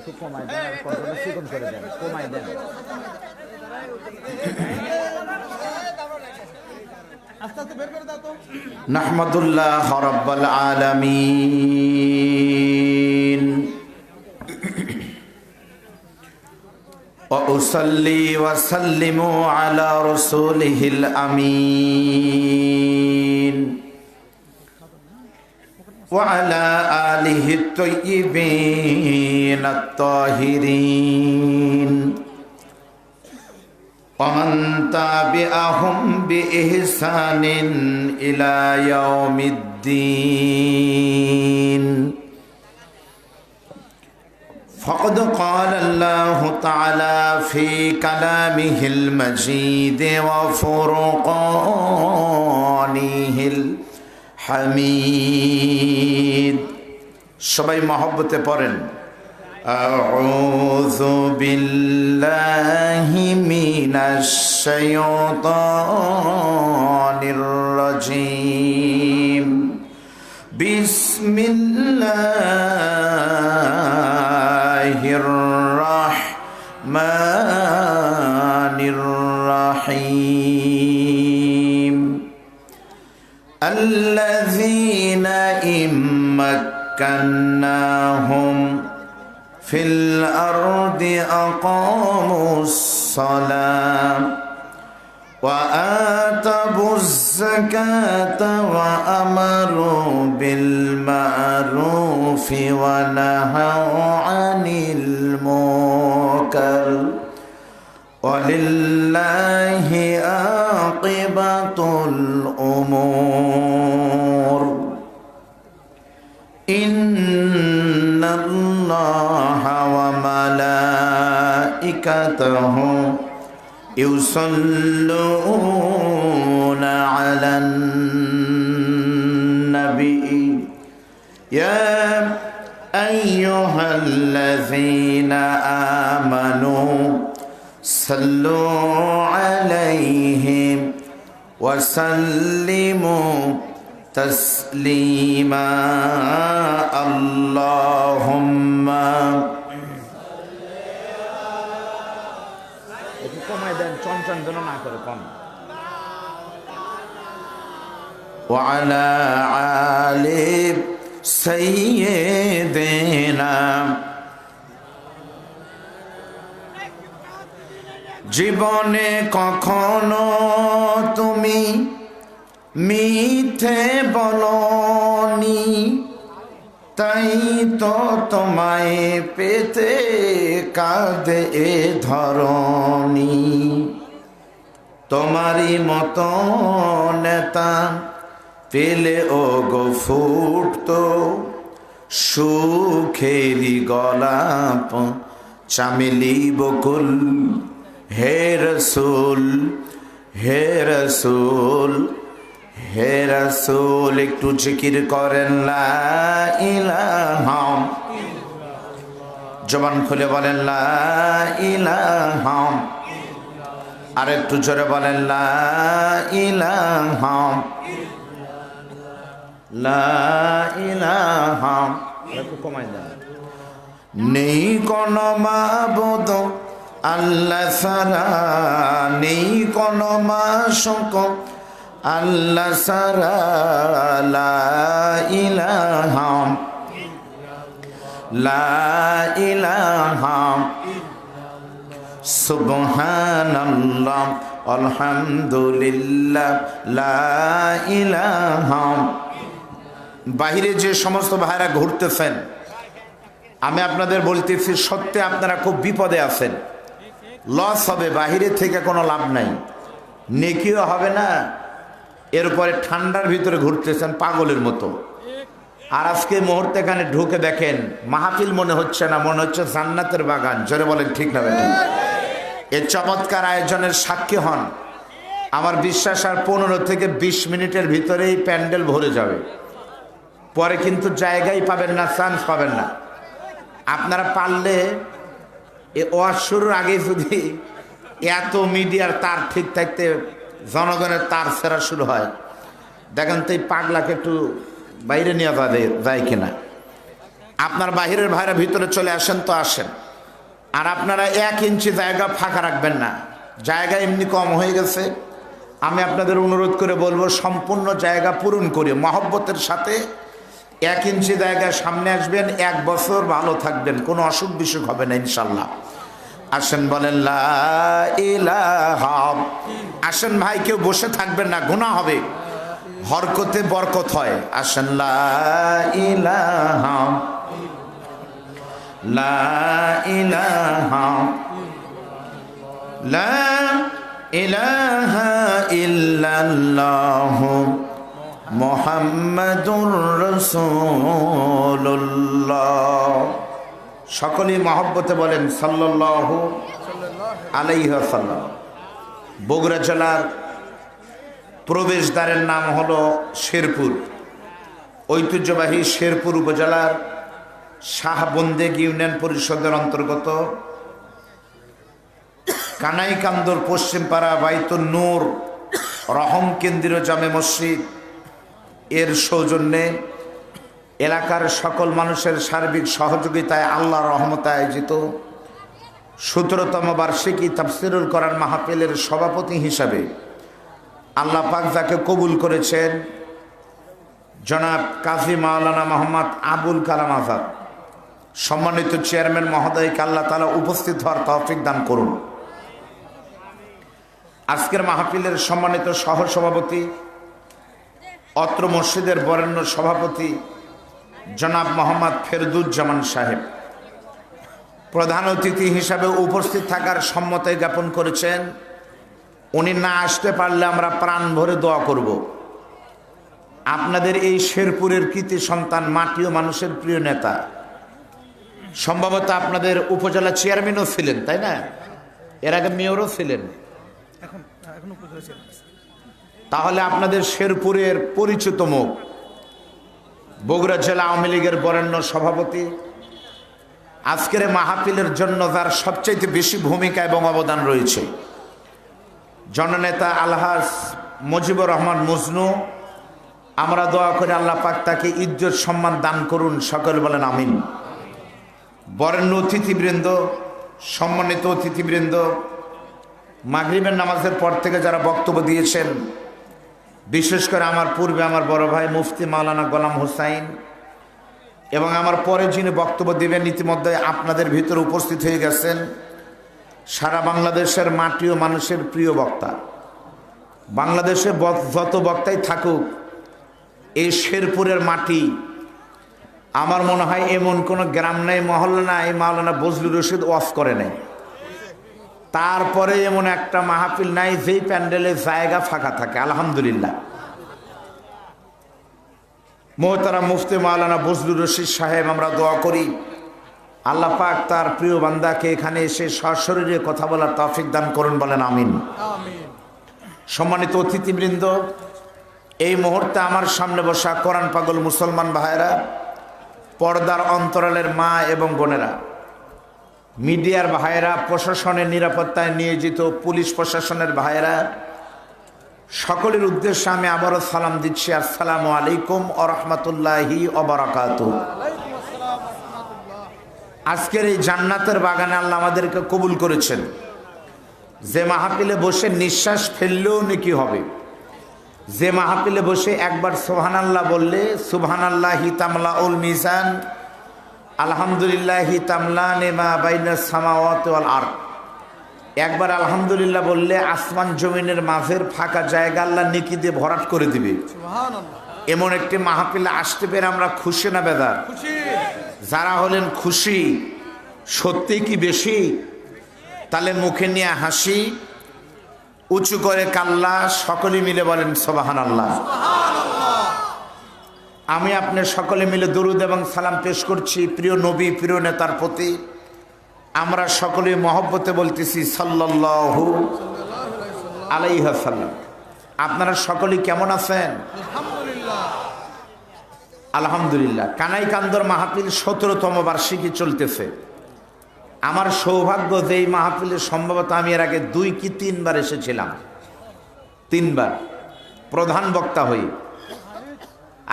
একটু কমাই দেন আর কন্ট্রোলটা চিকন করে দেন, কমাই দেন। নাহমাদুল্লাহ রাব্বাল আলামিন ওয়া উসাল্লি ওয়া সাল্লিমু আলা রাসূলিহিল আমিন ওয়া আলা আলিহি তাইয়্যিবিন আত-তাহিরিন ومن تبعهم بإحسان إلى يوم الدين فقد قال الله تعالى في كلامه المجيد وفرقانه الحميد সবাই মহব্বতে পড়েন أعوذ بالله من الشيطان الرجيم بسم الله الرحمن الرحيم الذين إن مكناهم في الأرض أقاموا الصلاة وآتوا الزكاة وأمروا بالمعروف ونهوا عن المنكر ولله عاقبة الأمور إن الله وملائكته يصلون على النبي يا أيها الذين آمنوا صلوا عليه وسلموا تسليما اللهم একটু কমাই দেন, চঞ্চন যেন না করে, কম। وعلى آل سيدنا জীবনে কখনো তুমি মিথ্যে বলনি, তাই তো তোমায় পেতে কাঁদে এ ধরণী। তোমারই মতো নেতা পেলে ও গো ফুটতো সুখেরি গলাপ চামেলি বকুল। হে রসুল হে রসুল হে রাসূল, একটু জিকির করেন লা ইলাহা, জবান খুলে বলেন লা ইলাহা, আর একটু জোরে বলেন লা ইলাহা লা ইলাহা। একটু কমাই দেন। নেই কোন মাবুদ আল্লাহ ছাড়া, নেই কোন মাশুক আল্লাহ সারা, লা ইলাহা লা ইলাহা সুবহানাল্লাহ আলহামদুলিল্লাহ লা ইলাহা। বাহিরে যে সমস্ত ভাইরা ঘুরতেছেন, আমি আপনাদের বলতেছি সত্যি আপনারা খুব বিপদে আছেন, লস হবে, বাহিরে থেকে কোনো লাভ নাই, নেকিও হবে না, এরপরে ঠান্ডার ভিতরে ঘুরতেছেন পাগলের মতো। আর আজকে মুহূর্তে এখানে ঢুকে দেখেন মাহফিল মনে হচ্ছে না, মনে হচ্ছে জান্নাতের বাগান। জোরে বলেন ঠিক না বেঠিক? এর চমৎকার আয়োজনের সাক্ষী হন। আমার বিশ্বাস আর 15 থেকে 20 মিনিটের ভিতরেই প্যান্ডেল ভরে যাবে, পরে কিন্তু জায়গাই পাবেন না, চান্স পাবেন না। আপনারা পারলে এ ওয়াজ শুরুর আগে যদি এত মিডিয়ার তার ঠিক থাকতে জনগণের তার ফেরা শুরু হয়, দেখেন তো এই পাগলাকে একটু বাইরে নিয়ে যায় কিনা। আপনার বাহিরের ভাইরা ভিতরে চলে আসেন তো আসেন। আর আপনারা 1 ইঞ্চি জায়গা ফাঁকা রাখবেন না, জায়গা এমনি কম হয়ে গেছে। আমি আপনাদের অনুরোধ করে বলবো সম্পূর্ণ জায়গা পূরণ করে মহব্বতের সাথে 1 ইঞ্চি জায়গা সামনে আসবেন, 1 বছর ভালো থাকবেন, কোনো অসুখ বিসুখ হবে না ইনশাল্লাহ। আসেন বলেন লা ইলাহা। আসেন ভাই, কেউ বসে থাকবেন না, গুনাহ হবে, হরকতে বরকত হয়। আসেন লা ইলাহা লা ইলাহা লা ইলাহা ইল্লাল্লাহু মুহাম্মাদুর রাসূলুল্লাহ। সকলেই মহব্বতে বলেন সাল্লাল্লাহু আলাইহি ওয়াসাল্লাম। বগুড়া জেলার প্রবেশদ্বারের নাম হলো শেরপুর। ঐতিহ্যবাহী শেরপুর উপজেলার শাহবন্দেগ ইউনিয়ন পরিষদের অন্তর্গত কানাইকান্দর পশ্চিমপাড়া বাইতুন নূর রহম কেন্দ্রীয় জামে মসজিদ এর সৌজন্যে এলাকার সকল মানুষের সার্বিক সহযোগিতায় আল্লাহর রহমতে আয়োজিত 17তম বার্ষিকী তাফসিরুল কোরআন মাহফিলের সভাপতি হিসাবে আল্লাহ পাক যাকে কবুল করেছেন জনাব কাজী মাওলানা মোহাম্মদ আবুল কালাম আজাদ, সম্মানিত চেয়ারম্যান মহোদয়কে আল্লাহ তাআলা উপস্থিত হওয়ার তৌফিক দান করুন। আজকের মাহফিলের সম্মানিত সহ সভাপতি, অত্র মসজিদের বরেণ্য সভাপতি জনাব মোহাম্মদ ফেরদুজ্জামান সাহেব প্রধান অতিথি হিসাবে উপস্থিত থাকার সম্মতি জ্ঞাপন করেছেন। উনি না আসতে পারলে আমরা প্রাণ ভরে দোয়া করব। আপনাদের এই শেরপুরের কৃতি সন্তান, মাটি ও মানুষের প্রিয় নেতা, সম্ভবত আপনাদের উপজেলা চেয়ারম্যানও ছিলেন, তাই না? এর আগে মেয়রও ছিলেন। তাহলে আপনাদের শেরপুরের পরিচিত মুখ, বগুড়া জেলা আওয়ামী লীগের বরেণ্য সভাপতি, আজকের মাহফিলের জন্য যার সবচাইতে বেশি ভূমিকা এবং অবদান রয়েছে, জননেতা আলহাজ মুজিবুর রহমান মজনু। আমরা দোয়া করে আল্লাহ পাক তাকে ইজ্জত সম্মান দান করুন, সকল বলেন আমিন। বরেণ্য অতিথিবৃন্দ, সম্মানিত অতিথিবৃন্দ, মাগরিবের নামাজের পর থেকে যারা বক্তব্য দিয়েছেন, বিশেষ করে আমার পূর্বে আমার বড় ভাই মুফতি মাওলানা গোলাম হোসাইন এবং আমার পরে যিনি বক্তব্য দিবেন ইতিমধ্যে আপনাদের ভিতরে উপস্থিত হয়ে গেছেন, সারা বাংলাদেশের মাটি ও মানুষের প্রিয় বক্তা। বাংলাদেশে যত বক্তাই থাকুক, এই শেরপুরের মাটি, আমার মনে হয় এমন কোনো গ্রাম নাই, মহল্লা নাই মাওলানা বজলুর রশিদ ওয়াজ করে নাই। তারপরে এমন একটা মাহফিল নাই যেই প্যান্ডেলে জায়গা ফাঁকা থাকে। আলহামদুলিল্লাহ। মোহতারাম মুফতি মাওলানা বজলুর রশিদ সাহেব, আমরা দোয়া করি আল্লাহ পাক তার প্রিয় বান্দাকে এখানে এসে সশরীরে কথা বলার তৌফিক দান করুন, বলেন আমিন। সম্মানিত অতিথিবৃন্দ, এই মুহূর্তে আমার সামনে বসা কোরআন পাগল মুসলমান ভাইয়েরা, পর্দার অন্তরালের মা এবং বোনেরা, মিডিয়ার ভাইয়েরা, প্রশাসনের নিরাপত্তায় নিয়োজিত পুলিশ প্রশাসনের ভাইয়েরা, সকলের উদ্দেশ্যে আমি আবারও সালাম দিচ্ছি। আসসালামু আলাইকুম ওয়া রাহমাতুল্লাহি ওয়া বারাকাতুহু। আজকের এই জান্নাতের বাগানে আল্লাহ আমাদেরকে কবুল করেছেন। যে মাহফিলে বসে নিঃশ্বাস ফেললেও নেকি হবে, যে মাহফিলে বসে একবার সুবহানাল্লাহ বললে সুবহানাল্লাহি তামলাউল মিজান, আলহামদুলিল্লাহি তামলানে মা বাইনাস সামাওয়াতি ওয়াল আরদ, একবার আলহামদুলিল্লাহ বললে আসমান জমিনের মাঝের ফাঁকা জায়গা আল্লাহ নেকি দিয়ে ভরাট করে দিবে। সুবহানাল্লাহ। এমন একটি মাহফিলে আসতে পেরে আমরা খুশি না বেদার? খুশি। যারা হলেন খুশি, সত্যি কি বেশি? তাহলে মুখে নিয়ে হাসি, উঁচু করে কাল্লা, সকলে মিলে বলেন সুবহানাল্লাহ। আমি আপনি সকলে মিলে দরুদ এবং সালাম পেশ করছি প্রিয় নবী, প্রিয় নেতার প্রতি। আমরা সকলে মহব্বতে বলতেছি সাল্লাল্লাহু আলাইহি ওয়াসাল্লাম। আপনারা সকলেই কেমন আছেন? আলহামদুলিল্লাহ। কানাইকান্দর মাহফিল 17তম বার্ষিকী চলতেছে। আমার সৌভাগ্য যে এই মাহফিলে সম্ভবত আমি এর আগে 2 কি 3 বার এসেছিলাম, 3 বার প্রধান বক্তা হই,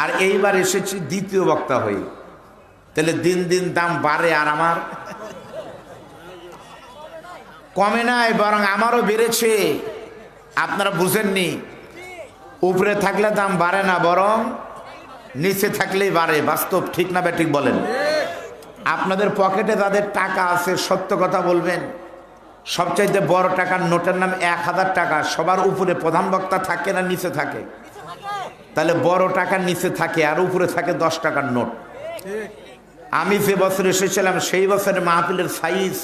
আর এইবার এসেছি দ্বিতীয় বক্তা হই। তাহলে দিন দিন দাম বাড়ে আর আমার কমে নাই, বরং আমারও বেড়েছে। আপনারা বুঝেননি, উপরে থাকলে দাম বাড়ে না, বরং নিচে থাকলেই বাড়ে। বাস্তব ঠিক না ব্যাঠিক বলেন? আপনাদের পকেটে যাদের টাকা আছে সত্য কথা বলবেন, সবচাইতে বড় টাকার নোটের নাম 1000 টাকা। সবার উপরে প্রধান বক্তা থাকে না নিচে থাকে? তাহলে বড় টাকার নিচে থাকে আর উপরে থাকে 10 টাকার নোট। আমি যে বছর এসেছিলাম সেই বছরের মাহফিলের সাইজ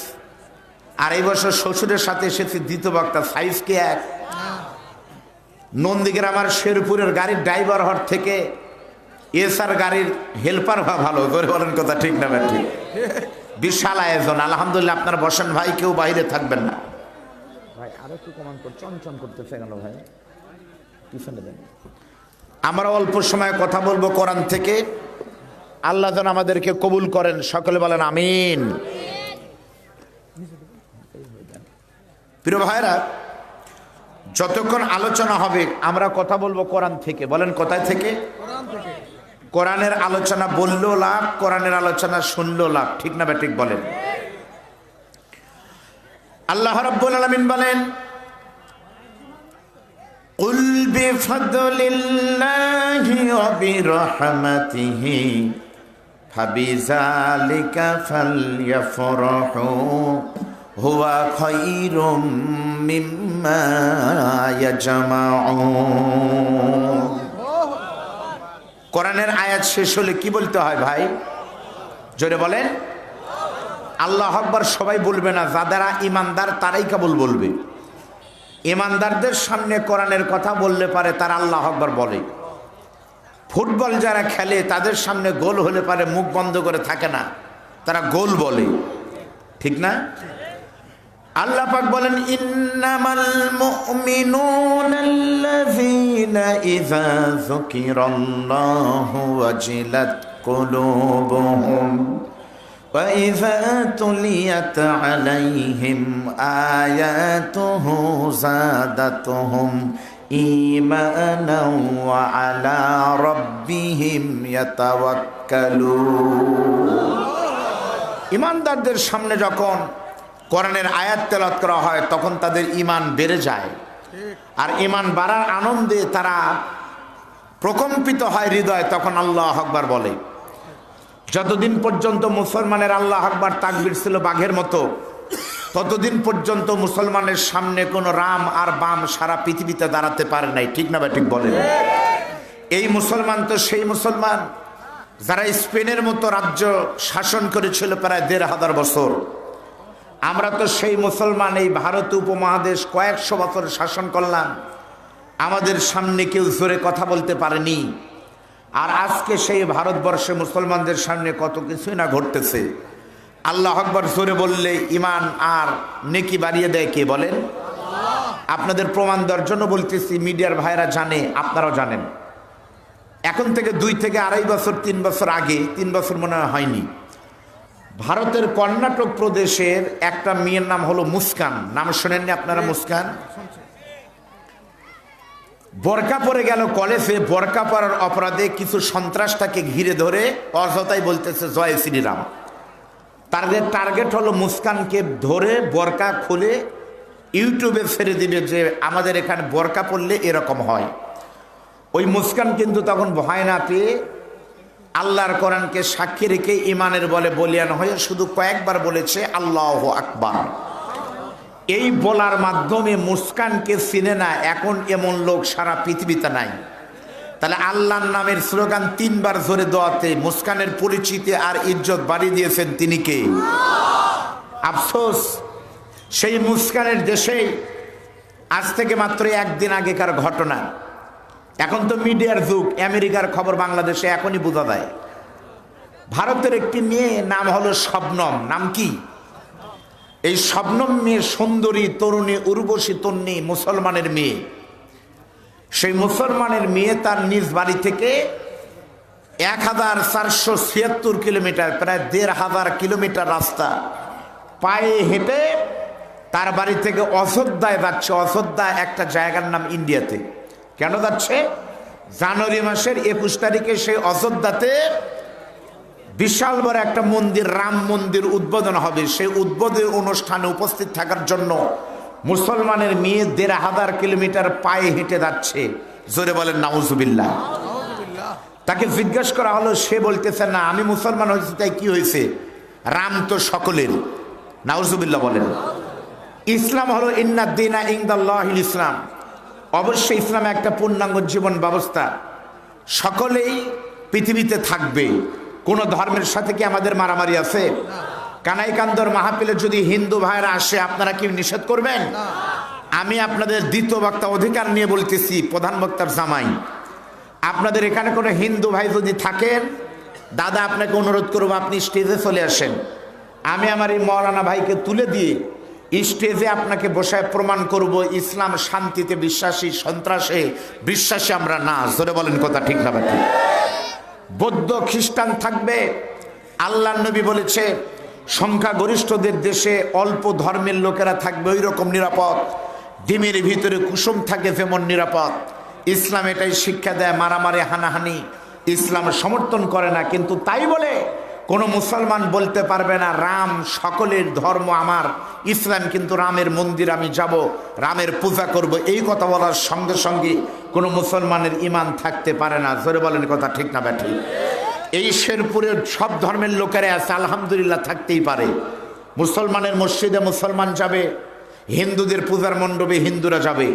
আর এই বছর শ্বশুরের সাথে এসেছি দ্বিতীয় বক্তা, সাইজ কি এক? নন্দীগ্রামের শেরপুরের গাড়ির ড্রাইভার হওয়ার থেকে এসআর গাড়ির হেল্পার হওয়া ভালো। করে বলেন কথা ঠিক না ঠিক? বিশাল আয়োজন। আলহামদুলিল্লাহ। আপনারা বসেন ভাই, কেউ বাইরে থাকবেন না। ভাই আরো একটু কমান কর, চনচন করতেছে কেন ভাই? পিছনে দেন। আমরা অল্প সময় কথা বলবো কোরআন থেকে। আল্লাহ যেন আমাদেরকে কবুল করেন, সকলে বলেন আমিন। প্রিয় ভাইরা, যতক্ষণ আলোচনা হবে আমরা কথা বলবো কোরআন থেকে। বলেন কোথায় থেকে? কোরআনের আলোচনা বললেও লাভ, কোরআনের আলোচনা শুনলেও লাভ। ঠিক না ব্যাঠিক বলেন? আল্লাহ রাব্বুল আলামিন বলেন, কুল বিফাদলিল্লাহি ওয়া বিরহমাতিহি ফাবিযালিকা ফালইফরাহু হুয়া খায়রুম মিম্মা ইয়াজমাউন। কোরআনের আয়াত শেষ হলে কি বলতে হয় ভাই? জোরে বলেন। আল্লাহু আকবার সবাই বলবে না, যারা ইমানদার তারাই কেবল বলবে। ইমানদারদের সামনে কোরআনের কথা বললে পারে তারা আল্লাহু আকবার বলে। ফুটবল যারা খেলে তাদের সামনে গোল হলে পারে মুখ বন্ধ করে থাকে না, তারা গোল বলে। ঠিক না? আল্লাহ পাক বলেন, ইন্নামাল মুমিনুনাল্লাযীনা ইযা যুকিরাল্লাহু ওয়াজিলাত কুলুবুহুম ওয়া ইযা তুলিয়াত আলাইহিম আয়াতুহু যাদাতুহুম ঈমানাও ওয়া আলা রাব্বিহিম ইয়াতাওয়াক্কালুন। ইমানদারদের সামনে যখন কোরআনের আয়াত তেলাওয়াত করা হয় তখন তাদের ঈমান বেড়ে যায়, আর ঈমান বাড়ার আনন্দে তারা প্রকম্পিত হয় হৃদয়, তখন আল্লাহু আকবার বলে। যতদিন পর্যন্ত মুসলমানের আল্লাহু আকবার তাকবীর ছিল বাঘের মতো, ততদিন পর্যন্ত মুসলমানের সামনে কোনো রাম আর বাম সারা পৃথিবীতে দাঁড়াতে পারে নাই। ঠিক না ঠিক বলেন? এই মুসলমান তো সেই মুসলমান যারা স্পেনের মতো রাজ্য শাসন করেছিল প্রায় 1500 বছর। আমরা তো সেই মুসলমান, এই ভারত উপমহাদেশ কয়েকশো বছর শাসন করলাম, আমাদের সামনে কেউ জোরে কথা বলতে পারেনি। আর আজকে সেই ভারতবর্ষে মুসলমানদের সামনে কত কিছুই না ঘটতেছে। আল্লাহু আকবার জোরে বললে ঈমান আর নেকি বাড়িয়ে দেয় কে বলেন? আপনাদের প্রমাণ দেওয়ার জন্য বলতেছি, মিডিয়ার ভাইরা জানে, আপনারাও জানেন। এখন থেকে 2 থেকে 2.5 বছর 3 বছর আগে, 3 বছর মনে হয়নি, ভারতের কর্ণাটক প্রদেশের একটা মেয়ের নাম হলো মুস্কান। নাম শোনেননি আপনারা? মুস্কান বোরকা পরে গেল কলেজে। বোরকা পরার অপরাধে কিছু সন্ত্রাস তাকে ঘিরে ধরে অযথাই বলতেছে জয় শ্রীরাম। তাদের টার্গেট হলো মুস্কানকে ধরে বোরকা খুলে ইউটিউবে ছেড়ে দিবে যে আমাদের এখানে বোরকা পরলে এরকম হয়। ওই মুস্কান কিন্তু তখন ভয় না পেয়ে আল্লাহর কোরআনকে সাক্ষী রেখে ইমানের বলে বলিয়ান হয়ে শুধু কয়েকবার বলেছে আল্লাহু আকবার। এই বলার মাধ্যমে মুস্কানকে চিনে না এখন এমন লোক সারা পৃথিবীতে নাই। তাহলে আল্লাহর নামের স্লোগান 3 বার জোরে দেওয়াতে মুস্কানের পরিচিতি আর ইজ্জত বাড়িয়ে দিয়েছেন তিনি কে? আফসোস, সেই মুস্কানের দেশেই আজ থেকে মাত্র 1 দিন আগেকার ঘটনা। এখন তো মিডিয়ার যুগ, আমেরিকার খবর বাংলাদেশে এখনই বোঝা যায়। ভারতের একটি মেয়ে নাম হলো শবনম। নাম কি? এই শবনম মেয়ে সুন্দরী তরুণী উর্বশী তন্নী মুসলমানের মেয়ে। সেই মুসলমানের মেয়ে তার নিজ বাড়ি থেকে 1476 কিলোমিটার, প্রায় 1500 কিলোমিটার রাস্তা পায়ে হেঁটে তার বাড়ি থেকে অযোধ্যায় যাচ্ছে। অযোধ্যা একটা জায়গার নাম ইন্ডিয়াতে। কেন যাচ্ছে? জানুয়ারি মাসের 21 তারিখে সেই অযোধ্যাতে বিশাল বড় একটা মন্দির, রাম মন্দির উদ্বোধন হবে। সেই উদ্বোধনী অনুষ্ঠানে উপস্থিত থাকার জন্য মুসলমানের মেয়ে ১,৫০০ কিলোমিটার পায়ে হেঁটে যাচ্ছে। জোরে বলেন নাউজুবিল্লাহ। তাকে জিজ্ঞেস করা হলো, সে বলতেছে না আমি মুসলমান হয়েছি, তাই কি হয়েছে, রাম তো সকলের। নাউজুবিল্লাহ বলেন। ইসলাম হলো ইন্নাদ্দিনা ইনদাল্লাহিল ইসলাম। অবশ্যই ইসলাম একটা পূর্ণাঙ্গ জীবন ব্যবস্থা। সকলেই পৃথিবীতে থাকবে, কোন ধর্মের সাথে কি আমাদের মারামারি আছে? কানাইকান্দর মাহফিলে যদি হিন্দু ভাইরা আসে আপনারা কি নিষেধ করবেন? আমি আপনাদের দ্বিতীয় বক্তা অধিকার নিয়ে বলতেছি, প্রধান বক্তার জামাই, আপনাদের এখানে কোনো হিন্দু ভাই যদি থাকেন, দাদা আপনাকে অনুরোধ করবো আপনি স্টেজে চলে আসেন। আমি আমার এই মৌলানা ভাইকে তুলে দিয়ে স্টেজে আপনাকে বসায় প্রমাণ করব ইসলাম শান্তিতে বিশ্বাসী, সন্ত্রাসে বিশ্বাসী আমরা না। জোরে বলেন কথা ঠিক না ঠিক? বৌদ্ধ খ্রিস্টান থাকবে। আল্লাহ নবী বলেছে সংখ্যাগরিষ্ঠদের দেশে অল্প ধর্মের লোকেরা থাকবে ওই রকম নিরাপদ, ডিমের ভিতরে কুসুম থাকে যেমন নিরাপদ। ইসলাম এটাই শিক্ষা দেয়, মারামারি হানাহানি ইসলাম সমর্থন করে না। কিন্তু তাই বলে কোনো মুসলমান বলতে পারবে না রাম সকলের ধর্ম আমার, ইসলাম কিন্তু রামের মন্দির আমি যাব, রামের পূজা করব, এই কথা বলার সঙ্গে সঙ্গে কোনো মুসলমানের ইমান থাকতে পারে না। জোরে বলেন কথা ঠিক না ব্যাঠি? এই শেরপুরের সব ধর্মের লোকেরা আছে, আলহামদুলিল্লাহ থাকতেই পারে। মুসলমানের মসজিদে মুসলমান যাবে, হিন্দুদের পূজার মণ্ডপে হিন্দুরা যাবে।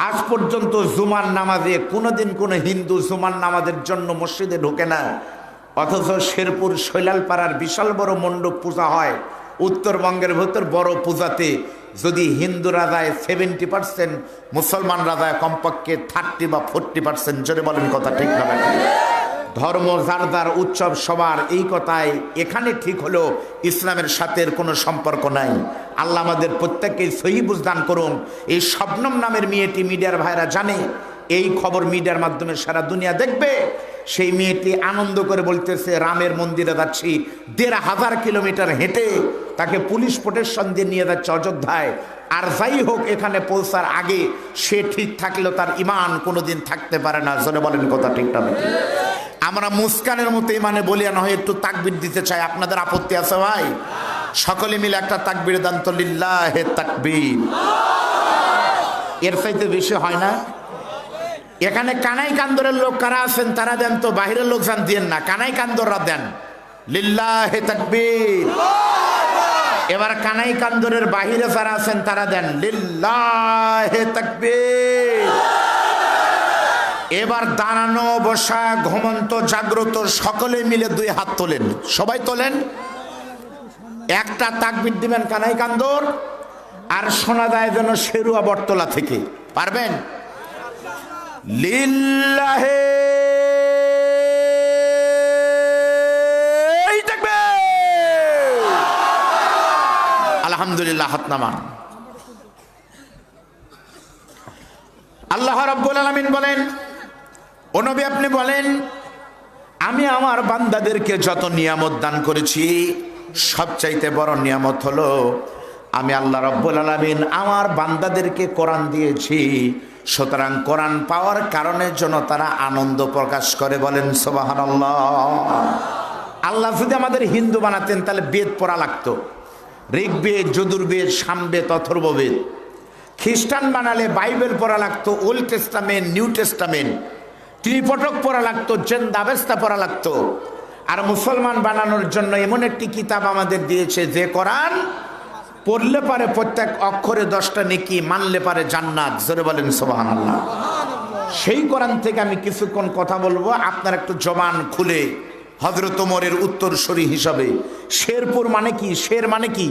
আজ পর্যন্ত জুমার নামাজে কোনোদিন কোনো হিন্দু জুমার নামাজের জন্য মসজিদে ঢোকে না। অথচ শেরপুর শৈলালপাড়ার বিশাল বড় মণ্ডপ পূজা হয়। উত্তরবঙ্গের ভেতর বড় পূজাতে যদি হিন্দুরা যায় 70%, মুসলমানরা যায় কমপক্ষে 30 বা 40%। জোরে বলেন কথা ঠিক না? ধর্ম যার যার, উৎসব সবার, এই কথাই এখানে ঠিক হলো ইসলামের সাথে কোনো সম্পর্ক নাই। আল্লাহ আমাদের প্রত্যেককে সহি বুঝদান করুন। এই শবনম নামের মেয়েটি মিডিয়ার ভাইরা জানে, এই খবর মিডিয়ার মাধ্যমে সারা দুনিয়া দেখবে। সেই মেয়েটি আনন্দ করে বলতেছে রামের মন্দিরে যাচ্ছি, ১,৫০০ কিলোমিটার হেঁটে তাকে পুলিশ প্রোটেকশন দিয়ে নিয়ে যাচ্ছে অযোধ্যায়। আর যাই হোক, এখানে পৌঁছার আগে সে ঠিক থাকলেও তার ইমান কোনোদিন থাকতে পারে না। জোরে বলেন কথা ঠিক না? আমরা মুস্কানের মতো ইমানে বলিয়ান হয়ে একটু তাকবীর দিতে চাই। আপনাদের আপত্তি আছে ভাই? সকলে মিলে একটা তাকবীর দান তো, লিল্লাহে তাকবীর। এর চাইতে বেশি হয় না? এখানে কানাই কান্দরের লোক কারা আছেন তারা দেন তো, বাহিরের লোক যান দিয়েন না, কানাই কান্দররা দেন। লিল্লাহে তাকবীর। এবার কানাই কান্দরের বাহিরে যারা আছেন তারা দেন লিল্লাহে তাকবীর। এবার দাঁড়ানো, বসা, ঘুমন্ত, জাগ্রত সকলে মিলে 2 হাত তোলেন, সবাই তোলেন। একটা তাকবীর দিবেন কানাই কান্দর, আর শোনা যায় যেন শেরুয়া বটতলা থেকে। পারবেন? লিল্লাহে তাকবীর। আলহামদুলিল্লাহ। হাত নামান। আল্লাহ রাব্বুল আলামিন বলেন, ও নবী আপনি বলেন আমি আমার বান্দাদেরকে যত নিয়ামত দান করেছি সবচাইতে বড় নিয়ামত হলো আমি আল্লাহ রাব্বুল আলামিন আমার বান্দাদেরকে কোরআন দিয়েছি। সুতরাং কোরআন পাওয়ার কারণে যেন তারা আনন্দ প্রকাশ করে। বলেন সুবহানাল্লাহ। আল্লাহ যদি আমাদের হিন্দু বানাতেন তাহলে বেদ পড়া লাগতো, ঋগ্বেদ, যজুর্বেদ, সামবেদ, অথর্ববেদ। খ্রিস্টান বানালে বাইবেল পড়া লাগতো, ওল্ড টেস্টামেন্ট, নিউ টেস্টামেন্ট, ত্রিপটক পড়া লাগতো, জেন্দাবেস্তা পড়া লাগতো। আর মুসলমান বানানোর জন্য এমন একটি কিতাব আমাদের দিয়েছে যে কোরআন পড়লে পারে প্রত্যেক অক্ষরে 10টা নেকি, মানলে পারে জান্নাত। জোরে বলেন সুবহানাল্লাহ। সেই কোরআন থেকে আমি কিছুক্ষণ কথা বলবো, আপনার একটু জবান খুলে হযরত ওমরের উত্তরসূরি হিসাবে। শেরপুর মানে কি? শের মানে কি?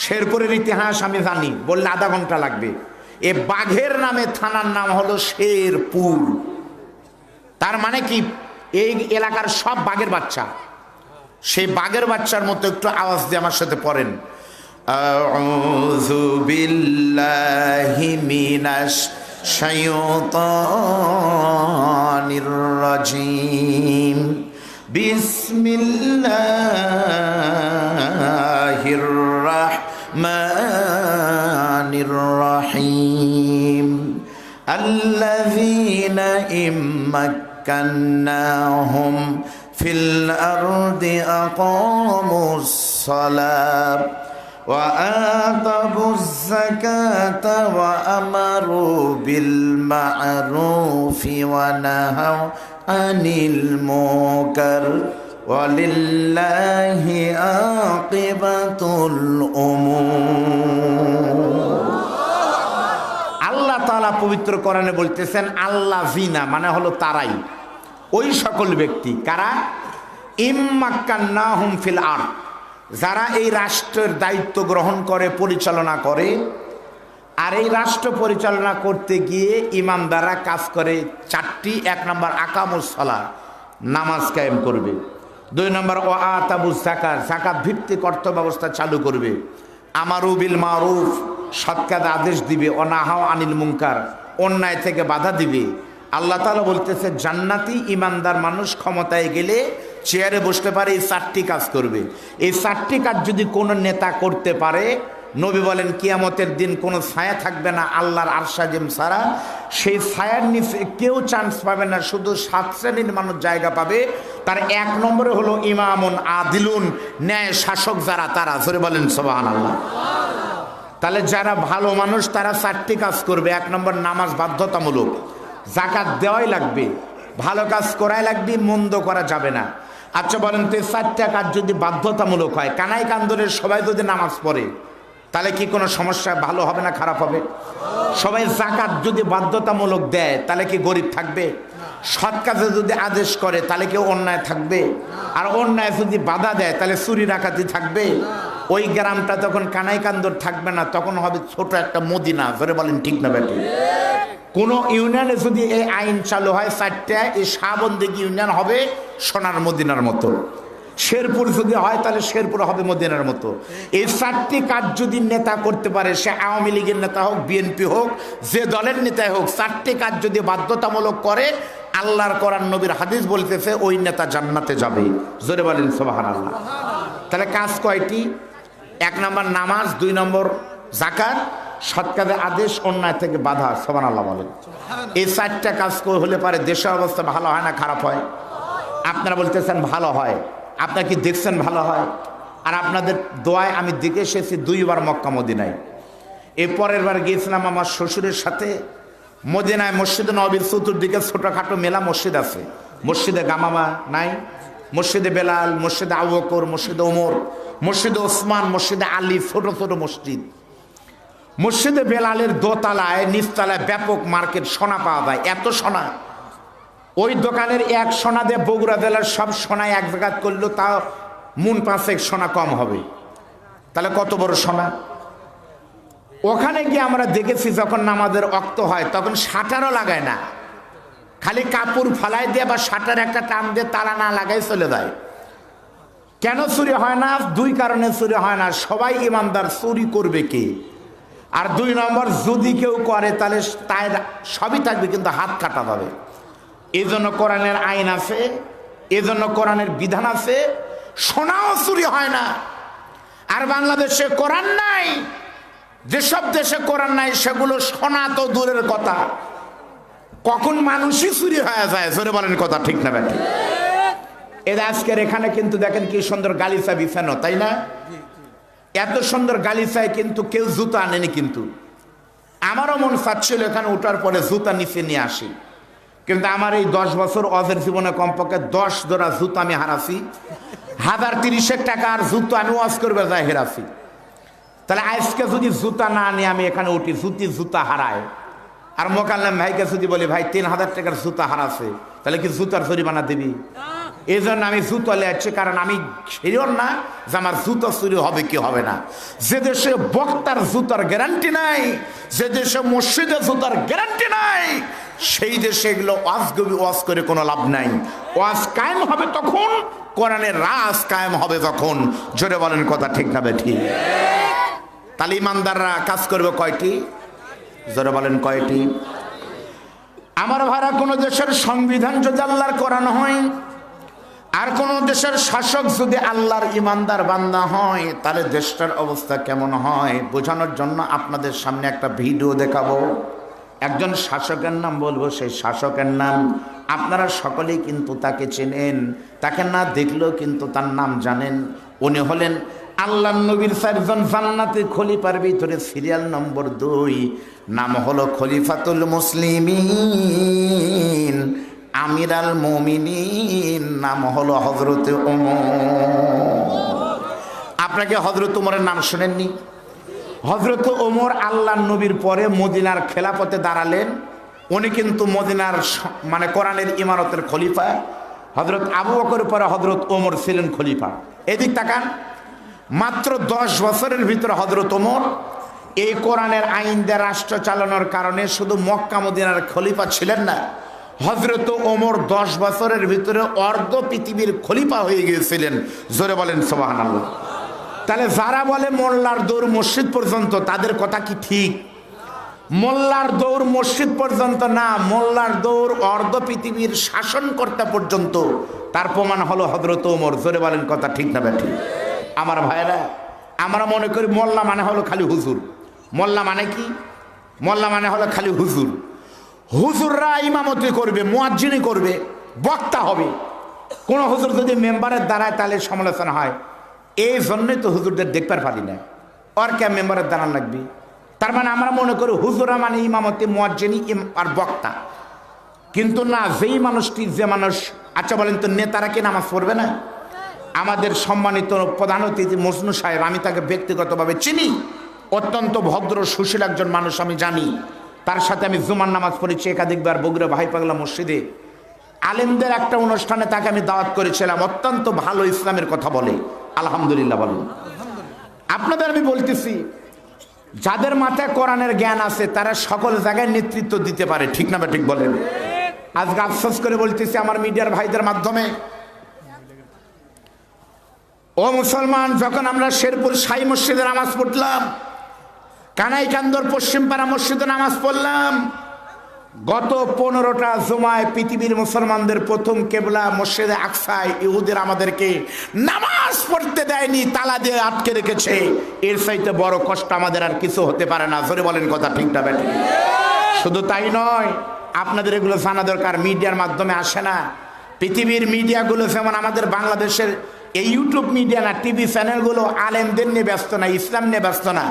শেরপুরের ইতিহাস আমি জানি, বললে আধা ঘন্টা লাগবে। এ বাঘের নামে থানার নাম হলো শেরপুর। তার মানে কি? এই এলাকার সব বাঘের বাচ্চা। সেই বাঘের বাচ্চার মতো একটু আওয়াজ দিয়ে আমার সাথে পড়েন, আউযু বিল্লাহি মিনাশ শাইতানির রাজিম, বিসমিল্লাহির রাহমানির রাহিম, আল্লাযীনা ইম্মাক্কান্নাহুম ফিল আরদি আকামুস সালাত ওয়া আতাবুজ যাকাতা ওয়া আমারু বিল মা'রুফি ওয়া নাহাউ আনিল মুনকার ওয়ালিল্লাহি আকিবাতুল উমুর। আল্লাহ তাআলা পবিত্র কোরআনে বলতেছেন আল্লাযিনা মানে হলো তারাই, ওই সকল ব্যক্তি কারা, ইম্মাক্কান্নাহুম ফিল আরদ, যারা এই রাষ্ট্রের দায়িত্ব গ্রহণ করে পরিচালনা করে। আর এই রাষ্ট্র পরিচালনা করতে গিয়ে ইমানদাররা কাজ করে চারটি। 1 নম্বর আকামুস সালাহ, নামাজ কায়েম করবে। 2 নম্বর ওয়া আতাবুজ যাকাত, যাকাত ভিত্তিক অর্থ ব্যবস্থা চালু করবে। আমারু বিল মারুফ, সৎ কাজে আদেশ দিবে। অনাহাও আনিল মুনকার, অন্যায় থেকে বাধা দিবে। আল্লাহ তাআলা বলতেছে জান্নাতি ইমানদার মানুষ ক্ষমতায় গেলে চেয়ারে বসতে পারে, এই 4টি কাজ করবে। এই 4টি কাজ যদি কোনো নেতা করতে পারে, নবী বলেন কিয়ামতের দিন কোনো ছায়া থাকবে না আল্লাহর আরশ আজিম ছাড়া। সেই ছায়ার নিচে কেউ চান্স পাবে না, শুধু 7 শ্রেণীর মানুষ জায়গা পাবে। তার 1 নম্বরে হলো ইমামুন আদিলুন, ন্যায় শাসক যারা, তারা। জোরে বলেন সুবহানাল্লাহ। তাহলে যারা ভালো মানুষ তারা 4টি কাজ করবে। 1 নম্বর নামাজ বাধ্যতামূলক, যাকাত দেওয়াই লাগবে, ভালো কাজ করাই লাগবে, মন্দ করা যাবে না। আচ্ছা বলেন তো 4টা কাজ যদি বাধ্যতামূলক হয়, কানাই কান্দরের সবাই যদি নামাজ পড়ে তাহলে কি কোনো সমস্যা ভালো হবে না খারাপ হবে? সবাই যাকাত যদি বাধ্যতামূলক দেয় তাহলে কি গরিব থাকবে? সৎ কাজে যদি আদেশ করে তাহলে কি অন্যায় থাকবে? আর অন্যায় যদি বাধা দেয় তাহলে চুরি ডাকাতি থাকবে? ওই গ্রামটা তখন কানাই কান্দর থাকবে না, তখন হবে ছোট একটা মদিনা। ধরে বলেন ঠিক না বেটি? কোন ইউনিয়নে যদি এই আইন চালু হয় 4টা, এই শাহবন্দিগি ইউনিয়ন হবে সোনার মদিনার মতো। শেরপুর যদি হয় তাহলে শেরপুর হবে মদিনার মতো। এই 4টি কাজ যদি নেতা করতে পারে, সে আওয়ামী লীগের নেতা হোক, বিএনপি হোক, যে দলের নেতাই হোক, 4টি কাজ যদি বাধ্যতামূলক করে, আল্লাহর কোরআন নবীর হাদিস বলতেছে ওই নেতা জান্নাতে যাবে। জোরে বলেন সুবহানাল্লাহ। তাহলে কাজ কয়টি? 1 নম্বর নামাজ, 2 নম্বর যাকাত, সৎ কাজে আদেশ, অন্যায় থেকে বাধা। সুবহানাল্লাহ বলেন। এই 4টা কাজ হলে পারে দেশের অবস্থা ভালো হয় না খারাপ হয়? আপনারা বলতেছেন ভালো হয়, আপনারা কি দেখছেন ভালো হয়? আর আপনাদের দোয়ায় আমি দেখে এসেছি 2 বার মক্কা মদিনায়। এই পরের বার গিয়েছিলাম আমার শ্বশুরের সাথে মদিনায়। মসজিদে নববীর চতুর্দিকে ছোটোখাটো মেলা মসজিদ আছে। মসজিদে গামামা নাই, মসজিদে বেলাল, মসজিদে আবু বকর, মসজিদে ওমর, মসজিদে ওসমান, মসজিদে আলী, ছোট ছোট মসজিদ। মসজিদে বেলালের দোতলায় নিচতলায় ব্যাপক মার্কেট, সোনা পাওয়া যায়, এত সোনা। ওই দোকানের 1 সোনা দিয়ে বগুড়া জেলার সব সোনায় এক জায়গায় করলেও তাও মন 5 সোনা কম হবে। তাহলে কত বড় সোনা! ওখানে গিয়ে আমরা দেখেছি যখন নামাজের ওয়াক্ত হয় তখন শাটারও লাগায় না, খালি কাপড় ফালাই দিয়ে বা শাটার একটা টান দিয়ে তালা না লাগাই চলে যায়। কেন চুরি হয় না? 2 কারণে চুরি হয় না। সবাই ইমানদার, চুরি করবে কে? আর 2 নম্বর, যদি কেউ করে তাহলে তাই সবই থাকবে কিন্তু হাত কাটা যাবে। এই জন্য কোরআনের আইন আছে, এই জন্য কোরআনের বিধান আছে, সোনাও চুরি হয় না। আর বাংলাদেশে কোরআন নাই, যেসব দেশে কোরআন নাই সেগুলো সোনা তো দূরের কথা, কখন মানুষই চুরি হয়ে যায়। জোরে বলেন কথা ঠিক না বেটি? এর আজকের এখানে কিন্তু দেখেন কি সুন্দর গালিচা বিছানো, তাই না? এত সুন্দর গালিচায় কিন্তু কেউ জুতা আনেনি। কিন্তু আমারও মন চাচ্ছিল এখানে ওঠার পরে জুতা নিচে নিয়ে আসি, কিন্তু আমার এই 10 বছর অজের জীবনে কমপক্ষে 10 জোড়া জুতা আমি হারাছি। 1030 টাকার জুতো আমি ওয়াজ করবে যাই হেরাছি। তাহলে আজকে যদি জুতা না নিয়ে আমি এখানে উঠি, জুতা হারায়, আর মোকাল্লাম ভাইকে যদি বলি ভাই 3000 টাকার জুতা হারাছে, তাহলে কি জুতার জরিমানা দিবি? এই জন্য আমি জুতো লেয়াচ্ছি, কারণ আমি শিওর না যে আমার জুতো চুরি হবে কি হবে না। যে দেশে বক্তার জুতার গ্যারান্টি নাই, যে দেশে মসজিদে জুতার গ্যারান্টি নাই, সেই দেশে এগুলো ওয়াজ করে কোনো লাভ নাই। ওয়াজ কায়েম হবে তখন, কোরআনের রাজ কায়েম হবে তখন। জোরে বলেন কথা ঠিক না বেঠিক? তাহলে ইমানদাররা কাজ করবে কয়টি? জোরে বলেন কয়টি? আমার ভাড়া কোনো দেশের সংবিধান যদি আল্লাহর কোরআন হয়, আর কোন দেশের শাসক যদি আল্লাহর ইমানদার বান্দা হয়, তাহলে দেশটার অবস্থা কেমন হয় বোঝানোর জন্য আপনাদের সামনে একটা ভিডিও দেখাবো। একজন শাসকের নাম বলবো, সেই শাসকের নাম আপনারা সকলেই কিন্তু তাকে চেনেন, তাকে না দেখলেও কিন্তু তার নাম জানেন। উনি হলেন আল্লাহ নবীর 4 জন জান্নাতি খলিফার ভিতরে সিরিয়াল নম্বর 2, নাম হলো খলিফাতুল মুসলিমিন, আমিরাল মুমিনিন, নাম হলো হযরতে ওমর। আপনাকে হযরত ওমরের নাম শুনেননি? হযরত ওমর আল্লাহ নবীর পরে মদিনার খেলাফতে দাঁড়ালেন। উনি কিন্তু মদিনার মানে কোরআনের ইমারতের খলিফা। হযরত আবু বকরের পরে হযরত ওমর ছিলেন খলিফা। এদিক তাকান, মাত্র 10 বছরের ভিতরে হযরত ওমর এই কোরআনের আইন দিয়ে রাষ্ট্র চালানোর কারণে শুধু মক্কা মদিনার খলিফা ছিলেন না, হযরত ওমর 10 বছরের ভিতরে অর্ধ পৃথিবীর খলিফা হয়ে গিয়েছিলেন। জোরে বলেন সুবহানাল্লাহ। তাহলে যারা বলে মোল্লার দৌড় মসজিদ পর্যন্ত, তাদের কথা কি ঠিক? মোল্লার দৌড় মসজিদ পর্যন্ত না, মোল্লার দৌড় অর্ধ পৃথিবীর শাসনকর্তা পর্যন্ত। তার প্রমাণ হলো হযরত ওমর। জোরে বলেন কথা ঠিক না ব্যাঠিক? আমার ভাইরা, আমরা মনে করি মোল্লা মানে হলো খালি হুজুর। মোল্লা মানে কি? মোল্লা মানে হলো খালি হুজুর। হুজুররা ইমামতি করবে, মুয়াজ্জিনি করবে, বক্তা হবে। কোন হুজুর যদি মেম্বারের দ্বারায় তাহলে সমালোচনা হয়। এই জন্যই তো হুজুরদের দেখতে পারি না, আর কে মেম্বারের দ্বারা লাগবে। তার মানে আমরা মনে করি হুজুরা মানে ইমামতি, মুয়াজ্জিনি আর বক্তা। কিন্তু না, যেই মানুষটি, যে মানুষ, আচ্ছা বলেন তো নেতারা কি নামাজ পড়বে না? আমাদের সম্মানিত প্রধান অতিথি মজনু সাহেব, আমি তাকে ব্যক্তিগতভাবে চিনি, অত্যন্ত ভদ্র সুশীল একজন মানুষ, আমি জানি। তার সাথে আমি জুমার নামাজ পড়েছি একাধিকবার বগুড়া ভাই পাগলা মসজিদে। আলেমদের একটা অনুষ্ঠানে তাকে আমি দাওয়াত করেছিলাম। অত্যন্ত ভালো ইসলামের কথা বলে, আলহামদুলিল্লাহ বলুন। আপনাদের আমি বলতেছি, যাদের মাথায় কোরআনের জ্ঞান আছে তারা সকল জায়গায় নেতৃত্ব দিতে পারে, ঠিক না ঠিক বলেন? আজকে আফসোস করে বলতেছি আমার মিডিয়ার ভাইদের মাধ্যমে, ও মুসলমান, যখন আমরা শেরপুর শাহী মসজিদে নামাজ পড়লাম, কানাইকান্দর পশ্চিমপাড়া মসজিদে নামাজ পড়লাম, গত 15টা জুমায় পৃথিবীর মুসলমানদের প্রথম কেবলা মসজিদে আকসায় ইহুদিরা আমাদেরকে নামাজ পড়তে দেয়নি, তালা দিয়ে আটকে রেখেছে। এর চাইতে বড় কষ্ট আমাদের আর কিছু হতে পারে না। জোরে বলেন কথা ঠিক না বেঠিক? শুধু তাই নয়, আপনাদের এগুলো জানা দরকার, মিডিয়ার মাধ্যমে আসে না। পৃথিবীর মিডিয়াগুলো যেমন আমাদের বাংলাদেশের এই ইউটিউব মিডিয়া না, টিভি চ্যানেলগুলো আলেমদের নিয়ে ব্যস্ত না, ইসলাম নিয়ে ব্যস্ত না,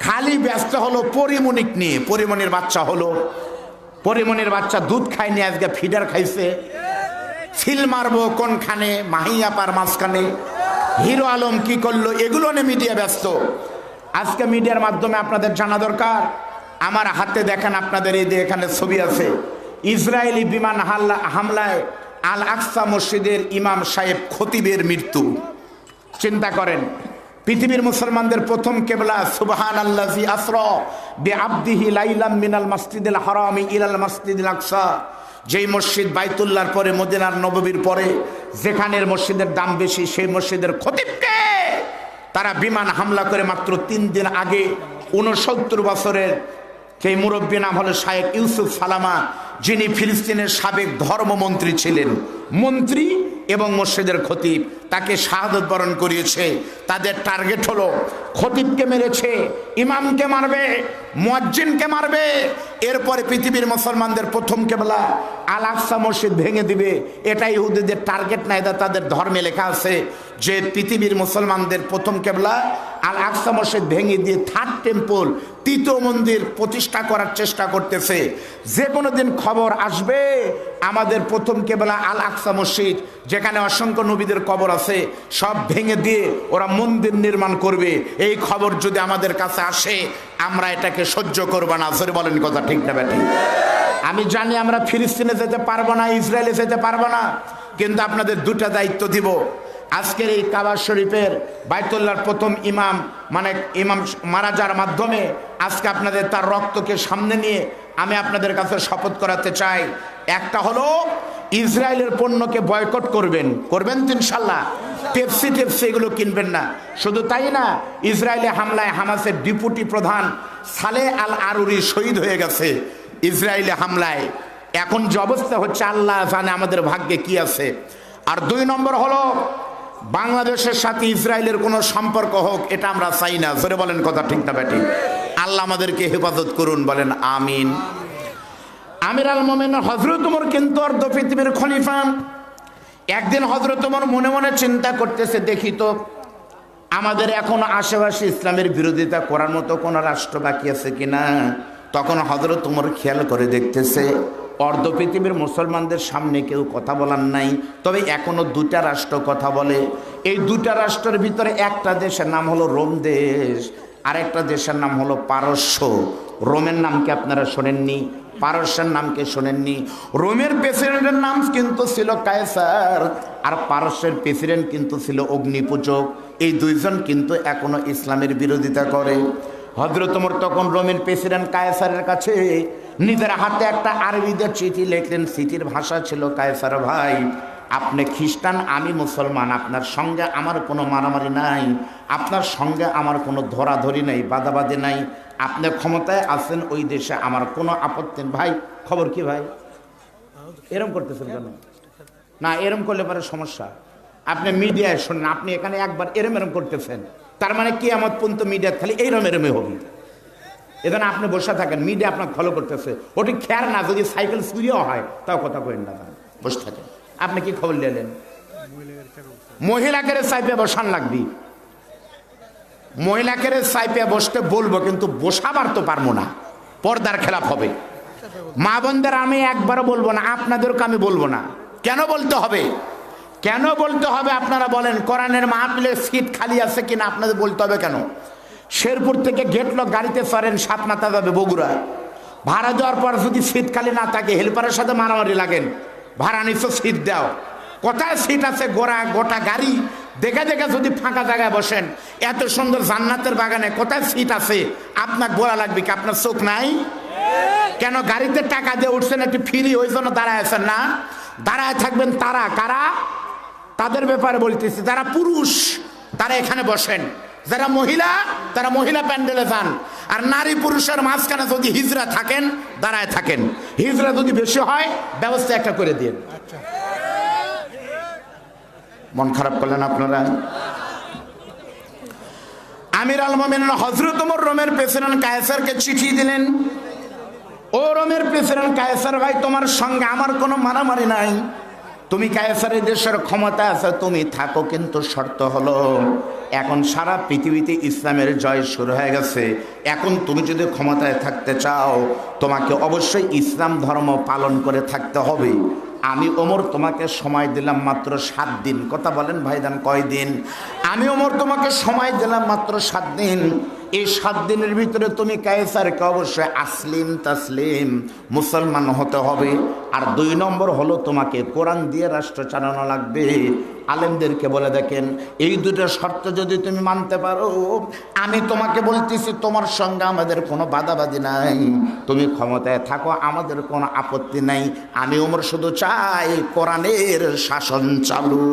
খালি ব্যস্ত হলো পরিমণিক নিয়ে। পরিমণির বাচ্চা হলো, পরিমণির বাচ্চা দুধ খায়নি, আজকে ফিডার খাইছে। সিল মারবো কোনখানে, মাহিয়াপার মাঝখানে, হিরো আলম কি করলো, এগুলো নিয়ে মিডিয়া ব্যস্ত। আজকে মিডিয়ার মাধ্যমে আপনাদের জানা দরকার, আমার হাতে দেখেন, আপনাদের এই যে এখানে ছবি আছে, ইসরায়েলি বিমান হামলায় আল আকসা মসজিদের ইমাম সাহেব খতিবের মৃত্যু। চিন্তা করেন, পৃথিবীর মুসলমানদের প্রথম কেবলা সুবহানাল্লাযী আসরা বিআবদিহি লাইলাম মিনাল মাসজিদিল হারামি ইলাল মাসজিদিল আকসা, যেই মসজিদ বাইতুল্লাহর পরে, মদিনার নববীর পরে যেখানের মসজিদের দাম বেশি, সেই মসজিদের খতিবকে তারা বিমান হামলা করে মাত্র 3 দিন আগে 69 বছরের সেই মুরব্বী, নাম হলো শায়েখ ইউসুফ সালামা, যিনি ফিলিস্তিনের সাবেক ধর্মমন্ত্রী ছিলেন, মন্ত্রী এবং মসজিদের খতিব, তাকে শাহাদত বরণ করিয়েছে। তাদের টার্গেট হলো খতিবকে মেরেছে, ইমামকে মারবে, মুয়াজ্জিনকে মারবে, এরপরে পৃথিবীর মুসলমানদের প্রথম কেবলা আল আকসা মসজিদ ভেঙে দিবে। এটা ইহুদিদের টার্গেট না, এটা তাদের ধর্মে লেখা আছে যে পৃথিবীর মুসলমানদের প্রথম কেবলা আল আকসা মসজিদ ভেঙে দিয়ে থার্ড টেম্পল, তৃতীয় মন্দির প্রতিষ্ঠা করার চেষ্টা করতেছে। যে কোনো দিন খবর আসবে আমাদের প্রথম কেবলা আল আকসা মসজিদ, যেখানে অসংখ্য নবীদের কবর আছে, সব ভেঙে দিয়ে ওরা মন্দির নির্মাণ করবে। এই খবর যদি আমাদের কাছে আসে, আমরা এটাকে সহ্য করবো না। জোরে বলেন কথা ঠিক না বেঠিক? আমি জানি আমরা ফিলিস্তিনে যেতে পারবো না, ইসরায়েলে যেতে পারবো না, কিন্তু আপনাদের দুটা দায়িত্ব দিব। আজকের এই কাবা শরীফের বাইতুল্লাহর প্রথম ইমাম, মানে ইমাম মারা যাওয়ার মাধ্যমে আজকে আপনাদের তার রক্তকে সামনে নিয়ে আমি আপনাদের কাছে শপথ করাতে চাই। একটা হলো ইসরায়েলের পণ্যকে বয়কট করবেন তো ইনশাল্লাহ। পেপসি এগুলো কিনবেন না। শুধু তাই না, ইসরায়েলে হামলায় হামাসের ডেপুটি প্রধান সালেহ আল আরুরি শহীদ হয়ে গেছে ইসরায়েলে হামলায়। এখন যে অবস্থা হচ্ছে, আল্লাহ জানে আমাদের ভাগ্যে কি আছে। আর 2 নম্বর হলো, বাংলাদেশের সাথে ইসরায়েলের কোনো সম্পর্ক হোক, এটা আমরা চাই না। জোরে বলেন কথা ঠিক না বেঠিক? আল্লাহ আমাদেরকে হেফাজত করুন, বলেন আমিন। আমির আল মোমেন হযরত ওমর কিন্তু অর্ধ পৃথিবীর খলিফা। একদিন হযরত ওমর মনে মনে চিন্তা করতেছে, দেখি তো আমাদের এখন আশেপাশে ইসলামের বিরোধিতা করার মতো কোনো রাষ্ট্র বাকি আছে কিনা। তখন হযরত ওমর খেয়াল করে দেখতেছে অর্ধ পৃথিবীর মুসলমানদের সামনে কেউ কথা বলার নাই, তবে এখনো দুটা রাষ্ট্র কথা বলে। এই দুটা রাষ্ট্রের ভিতরে একটা দেশের নাম হলো রোম দেশ, আরেকটা দেশের নাম হলো পারস্য। রোমের নাম কি আপনারা শোনেননি? পারস্যের নাম কি শোনেননি? রোমের প্রেসিডেন্টের নাম কিন্তু ছিল কায়সার, আর পারস্যের প্রেসিডেন্ট কিন্তু ছিল অগ্নিপূজক। এই দুইজন কিন্তু এখনো ইসলামের বিরোধিতা করে। হযরত ওমর তখন রোমের প্রেসিডেন্ট কায়সারের কাছে নিজের হাতে একটা আরবিতে চিঠি লিখলেন। চিঠির ভাষা ছিল, কায়সার ভাই, আপনি খ্রিস্টান, আমি মুসলমান, আপনার সঙ্গে আমার কোনো মারামারি নাই, আপনার সঙ্গে আমার কোনো ধরাধরি নাই, বাদাবাদি নাই। আপনি ক্ষমতায় আছেন ওই দেশে, আমার কোনো আপত্তি নেই। ভাই খবর কি ভাই? এরম করতেছেন কেন? না, এরম করলে পরে সমস্যা। আপনি মিডিয়ায় শোনেন, আপনি এখানে একবার এরম এরম করতেছেন, তার মানে কি আমার পর্যন্ত মিডিয়া খালি এইরম এরমে হবে। এখানে আপনি বসে থাকেন, মিডিয়া আপনার ফলো করতেছে, ওটি খেয়ার না, যদি সাইকেল চুরিও হয় তাও কথা কইেন না, বসে থাকেন। আপনি কি খবর নিলেন? মহিলাকে সাইপে বসান লাগবি, মহিলাকে সাইপে বসতে বলবো, কিন্তু বসাবার তো পারবো না, পর্দার খেলাপ হবে। মা বোনদের আমি একবারও বলবো না, আপনাদেরকে আমি বলবো না। কেন বলতে হবে? কেন বলতে হবে আপনারা বলেন? কোরআনের মাহফিলের সিট খালি আছে কিনা আপনাদের বলতে হবে কেন? শেরপুর থেকে গেটলক গাড়িতে চড়েন, সাতমাথা যাবে বগুড়া, ভাড়া দেওয়ার পর যদি সিট খালি না থাকে হেল্পারের সাথে মারামারি লাগেন, ভাড়া নিচ্ছ সিট দাও। কোথায় সিট আছে? গোটা গাড়ি দেখে দেখে যদি ফাঁকা জায়গায় বসেন, এত সুন্দর জান্নাতের বাগানে কোথায় সিট আছে আপনার গোড়া লাগবে কি? আপনার চোখ নাই কেন? গাড়িতে টাকা দিয়ে উঠছেন, একটু ফ্রি, ওই জন্য দাঁড়ায় আছেন না? দাঁড়ায় থাকবেন তারা কারা? তাদের ব্যাপারে বলতেছি, যারা পুরুষ তারা এখানে বসেন, যারা মহিলা তারা মহিলা প্যান্ডেলে যান, আর নারী পুরুষের মাঝখানে যদি হিজড়া থাকেন দাঁড়ায় থাকেন। হিজড়া যদি বেশি হয় ব্যবস্থা একটা করে দিন। মন খারাপ করলেন আপনারা? আমির আল মোমেনিন হযরত ওমর রোমের প্রেসিডেন্ট কায়সারকে চিঠি দিলেন, ও রোমের প্রেসিডেন্ট কায়সার ভাই, তোমার সঙ্গে আমার কোনো মারামারি নাই, তুমি কায়সারের দেশের ক্ষমতা আছে, তুমি থাকো, কিন্তু শর্ত হলো এখন সারা পৃথিবীতে ইসলামের জয় শুরু হয়ে গেছে। এখন তুমি যদি ক্ষমতায় থাকতে চাও তোমাকে অবশ্যই ইসলাম ধর্ম পালন করে থাকতে হবে। আমি ওমর তোমাকে সময় দিলাম মাত্র 7 দিন। কথা বলেন ভাইজান, কয় দিন? আমি ওমর তোমাকে সময় দিলাম মাত্র 7 দিন। এই 7 দিনের ভিতরে তুমি কায়সারকে অবশ্যই আসলিম তাসলিম মুসলমান হতে হবে। আর 2 নম্বর হলো তোমাকে কোরআন দিয়ে রাষ্ট্র চালানো লাগবে। আলেমদেরকে বলে দেখেন, এই দুটো শর্ত যদি তুমি মানতে পারো, আমি তোমাকে বলতেছি তোমার সঙ্গে আমাদের কোনো বাদাবাদি নাই, তুমি ক্ষমতায় থাকো, আমাদের কোনো আপত্তি নাই। আমি ওমর শুধু চাই কোরআনের শাসন চালু।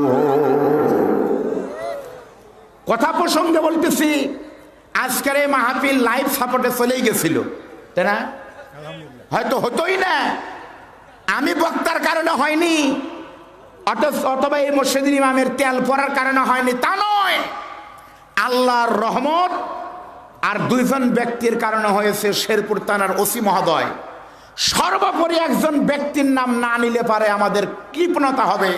কথা প্রসঙ্গে বলতেছি, আজকের এই মাহফিল লাইভ সাপোর্টে চলেই গেছিল, তাই না? হয়তো হতোই না, আমি বক্তার কারণে হয়নি, অথবা এই মসজিদের ইমামের তেল পড়ার কারণে হয়নি, তা নয়। আল্লাহর রহমত আর 2 জন ব্যক্তির কারণে হয়েছে। শেরপুর থানার ওসি মহোদয়, সর্বোপরি একজন ব্যক্তির নাম না নিলে পারে আমাদের কৃপণতা হবে।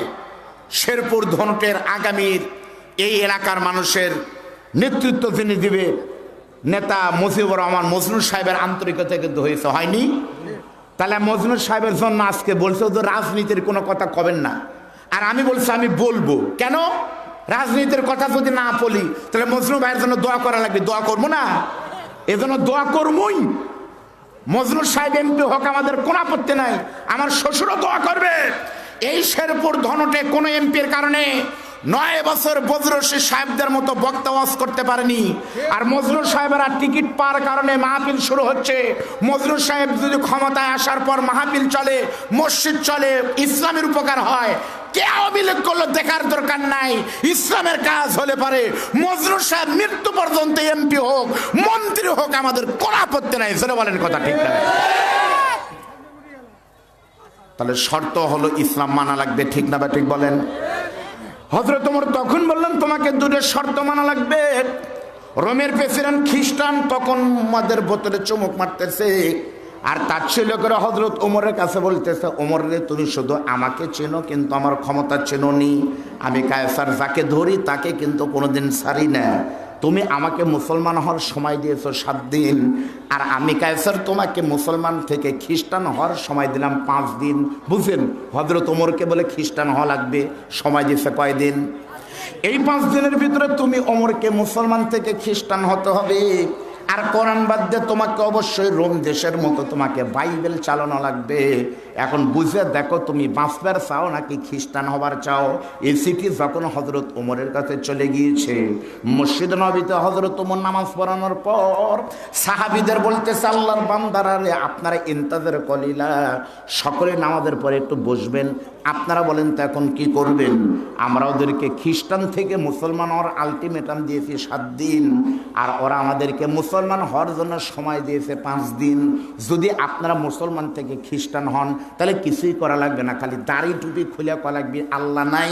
শেরপুর ধনুটের আগামীর এই এলাকার মানুষের নেতৃত্ব যিনি দিবে, নেতা মুজিবুর রহমান মজনু সাহেবের আন্তরিকতা কিন্তু হয়েছে, হয়নি? তাহলে মজনু সাহেবের জন্য আজকে বলছে যে রাজনীতির কোনো কথা কবেন না, আর আমি বলছি আমি বলবো। কেন? রাজনীতির কথা যদি না বলি তাহলে মজনু ভাইয়ের জন্য দোয়া করা লাগবে, দোয়া করবো না? এজন্য দোয়া করবই। মজনু সাহেব এমপি হোক, আমাদের কোনো আপত্তি নাই, আমার শ্বশুরও দোয়া করবে। এই শেরপুর ধনুটে কোনো এমপির কারণে 9 বছর বজরসি সাহেবদের মতো বক্তা ওয়াজ করতে পারেনি। আর মজনু সাহেবেরা টিকিট পাওয়ার কারণে মাহফিল শুরু হচ্ছে। মজনু সাহেব যদি ক্ষমতায় আসার পর মাহফিল চলে, মসজিদ চলে, ইসলামের উপকার হয়, কে অবিলেখ করলো দেখার দরকার নাই। ইসলামের কাজ হলে পারে মজনু সাহেব মৃত্যু পর্যন্ত এমপি হোক, মন্ত্রী হোক, আমাদের কোনো আপত্তি নাই। সেটা বলেন, কথা ঠিক না? তাহলে শর্ত হলো ইসলাম মানা লাগবে, ঠিক না? বা ঠিক বলেন? হযরত ওমর তখন বললেন তোমাকে 2টো শর্ত মানা লাগবে। রোমের প্রেসিডেন্ট খ্রিস্টান, তখন মদের বোতলে চুমুক মারতেছে। আর তাচ্ছিল্য করে হযরত ওমরের কাছে বলতেছে, ওমর রে, তুমি শুধু আমাকে চেনো, কিন্তু আমার ক্ষমতা চেনো নি। আমি কায়সার যাকে ধরি তাকে কিন্তু কোনোদিন ছাড়ি না। তুমি আমাকে মুসলমান হওয়ার সময় দিয়েছো 7 দিন, আর আমি কায়সার তোমাকে মুসলমান থেকে খ্রিস্টান হওয়ার সময় দিলাম 5 দিন। বুঝলেন, হযরত ওমরকে বলে খ্রিস্টান হওয়া লাগবে, সময় দিয়েছে কয়দিন? এই 5 দিনের ভিতরে তুমি ওমরকে মুসলমান থেকে খ্রিস্টান হতে হবে। আর কোরআন বাদ দিয়ে তোমাকে অবশ্যই রোম দেশের মতো তোমাকে বাইবেল চালানো লাগবে। এখন বুঝে দেখো, তুমি বাঁচবার চাও নাকি খ্রিস্টান হবার চাও? এই চিঠি যখন হযরত ওমরের কাছে চলে গিয়েছে, মসজিদ নবীতে হযরত ওমর নামাজ পড়ানোর পর সাহাবীদের বলতেছে, আল্লাহর বান্দারা রে, আপনারা ইন্তাজার কলিলা, সকলে নামাজের পরে একটু বসবেন। আপনারা বলেন তো এখন কি করবেন? আমরা ওদেরকে খ্রিস্টান থেকে মুসলমান হওয়ার আলটিমেটাম দিয়েছি 7 দিন, আর ওরা আমাদেরকে মুসলমান হওয়ার জন্য সময় দিয়েছে 5 দিন। যদি আপনারা মুসলমান থেকে খ্রিস্টান হন, তাহলে কিছুই করা লাগবে না, খালি দাড়ি টুপি খুলে করা লাগবে আল্লাহ নাই,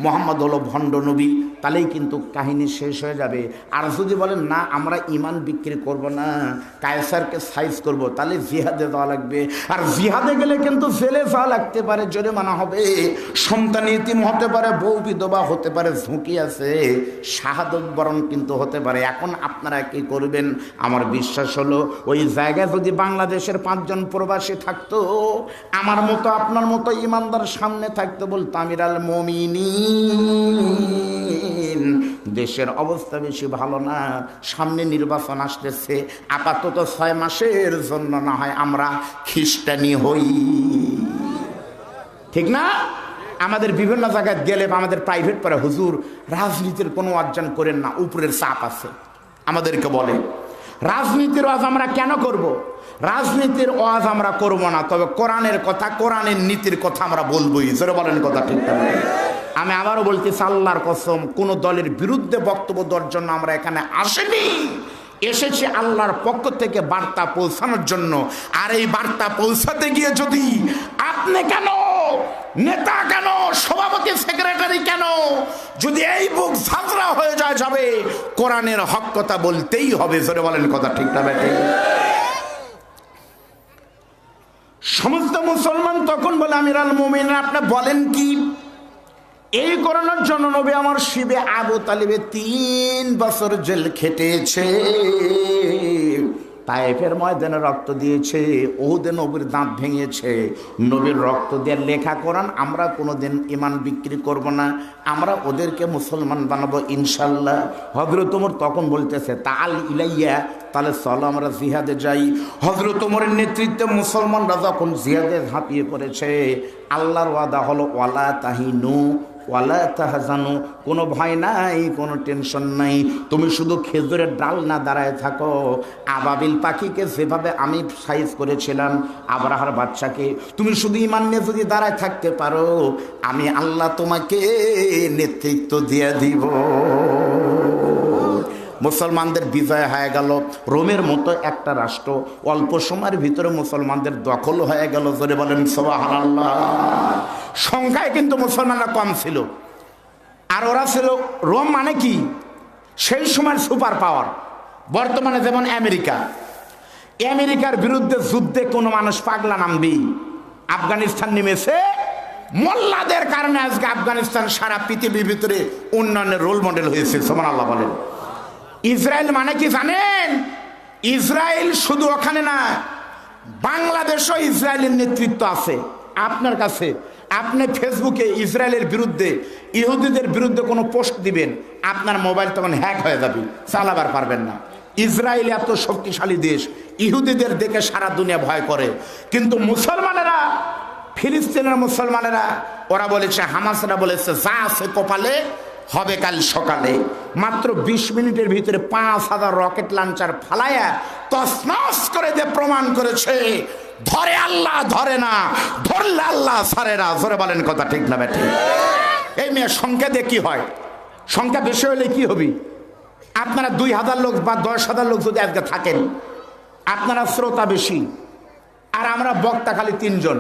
মোহাম্মদ হলো ভণ্ড নবী, তাহলেই কিন্তু কাহিনী শেষ হয়ে যাবে। আর যদি বলেন না, আমরা ইমান বিক্রি করব না, কায়সারকে সাইজ করব, তাহলে জিহাদে যাওয়া লাগবে। আর জিহাদে গেলে কিন্তু জেলে যাওয়া লাগতে পারে, জরিমানা হবে, সন্তান ইতিম হতে পারে, বউ বিধবা হতে পারে, ঝুঁকি আছে, শাহাদত বরণ কিন্তু হতে পারে। এখন আপনারা কি করবেন? আমার বিশ্বাস হলো ওই জায়গায় যদি বাংলাদেশের 5 জন প্রবাসী থাকতো, আমার মতো আপনার মতো ইমানদার সামনে থাকতো, বলতো আমিরাল মুমিনিন, দেশের অবস্থা বেশি ভালো না, সামনে নির্বাচন আসতেছে, আপাতত 6 মাসের জন্য না হয় আমরা খ্রিস্টানি হই। ঠিক না? আমাদের বিভিন্ন জায়গায় গেলে আমাদের প্রাইভেট পড়ে, হুজুর রাজনীতির কোনো অর্জন করেন না, উপরের চাপ আছে। আমাদেরকে বলে রাজনীতির ওয়াজ আমরা কেন করব? রাজনীতির ওয়াজ আমরা করব না, তবে কোরআনের কথা, কোরআনের নীতির কথা আমরা বলবোই। জোরে বলেন কথা ঠিক না? আমি আবারও বলতেছি, আল্লাহর কসম, কোন দলের বিরুদ্ধে বক্তব্য দেওয়ার জন্য আমরা এখানে আসিনি, এসেছি আল্লাহর পক্ষ থেকে বার্তা পৌঁছানোর জন্য। আর এই বার্তা পৌঁছাতে গিয়ে যদি আপনি কেন, নেতা কেন, সভাপতি সেক্রেটারি কেন, যদি এই বুক ঝাঁঝরা হয়ে যাবে, কোরআনের হক কথা বলতেই হবে। জোরে বলেন কথা ঠিক না বেটে? সমস্ত মুসলমান তখন বলে, আমিরাল মুমিনিন, আপনি বলেন কি? এই করানোর জন্য নবী আমার শিবে আবু তালিবে 3 বছর জেল খেটেছে, তায়েফের ময়দানে রক্ত দিয়েছে, ওহুদে নবীর দাঁত ভেঙেছে, নবীর রক্ত দিয়ে লেখা কোরআন আমরা কোনোদিন ইমান বিক্রি করব না, আমরা ওদেরকে মুসলমান বানাবো ইনশাল্লাহ। হযরত ওমর তখন বলতেছে, তাআল ইলাইয়া, তাহলে চলো আমরা জিহাদে যাই। হযরত ওমরের নেতৃত্বে মুসলমানরা যখন জিহাদে ঝাঁপিয়ে পড়েছে, আল্লাহর ওয়াদা হলো, ওয়ালা তাহিনু ওয়ালা তাহজানু, কোনো ভয় নাই, কোনো টেনশন নাই, তুমি শুধু খেজুরের ডাল না দাঁড়ায় থাকো। আবাবিল পাখিকে যেভাবে আমি সাইজ করেছিলাম, আবরাহার বাচ্চাকে, তুমি শুধু ইমান নিয়ে যদি দাঁড়ায় থাকতে পারো, আমি আল্লাহ তোমাকে নেতৃত্ব দিয়ে দিব। মুসলমানদের বিজয় হয়ে গেল। রোমের মতো একটা রাষ্ট্র অল্প সময়ের ভিতরে মুসলমানদের দখল হয়ে গেল। জোরে বলেন সুবহানাল্লাহ। সংখ্যায় কিন্তু মুসলমানরা কম ছিল, আর ওরা ছিল, রোম মানে কি সেই সময় সুপার পাওয়ার। বর্তমানে যেমন আমেরিকা, আমেরিকার বিরুদ্ধে যুদ্ধে কোনো মানুষ পাগলা নামবি। আফগানিস্তান নেমেছে, মোল্লাদের কারণে আজকে আফগানিস্তান সারা পৃথিবীর ভিতরে উন্নয়নের রোল মডেল হয়েছে। সুবহানাল্লাহ বলেন। ইসরায়েল মানে কি জানেন? ইসরায়েল শুধু ওখানে না, বাংলাদেশও ইসরায়েলের নেতৃত্ব আছে আপনার কাছে। আপনি ফেসবুকে ইসরায়েলের বিরুদ্ধে, ইহুদিদের বিরুদ্ধে কোনো পোস্ট দিবেন, আপনার মোবাইল তখন হ্যাক হয়ে যাবে, চালাবার পারবেন না। ইসরায়েল এত শক্তিশালী দেশ, ইহুদিদের দেখে সারা দুনিয়া ভয় করে। কিন্তু মুসলমানেরা, ফিলিস্তিনের মুসলমানেরা, ওরা বলেছে, হামাসরা বলেছে, যা আছে কপালে হবে কাল সকালে। মাত্র 20 মিনিটের ভিতরে 5000 রকেট লঞ্চার ফালায়া তছনছ করে দিয়ে প্রমাণ করেছে, ধরে আল্লাহ ধরে না, ধরলে আল্লাহ ছাড়ে না। জোরে বলেন কথা ঠিক না বেঠিক? এই মেয়ে সংখ্যা দিয়ে কি হয়? সংখ্যা বেশি হলে কি হবে? আপনারা 2000 লোক বা 10,000 লোক যদি আজকে থাকেন, আপনারা শ্রোতা বেশি, আর আমরা বক্তা খালি 3 জন,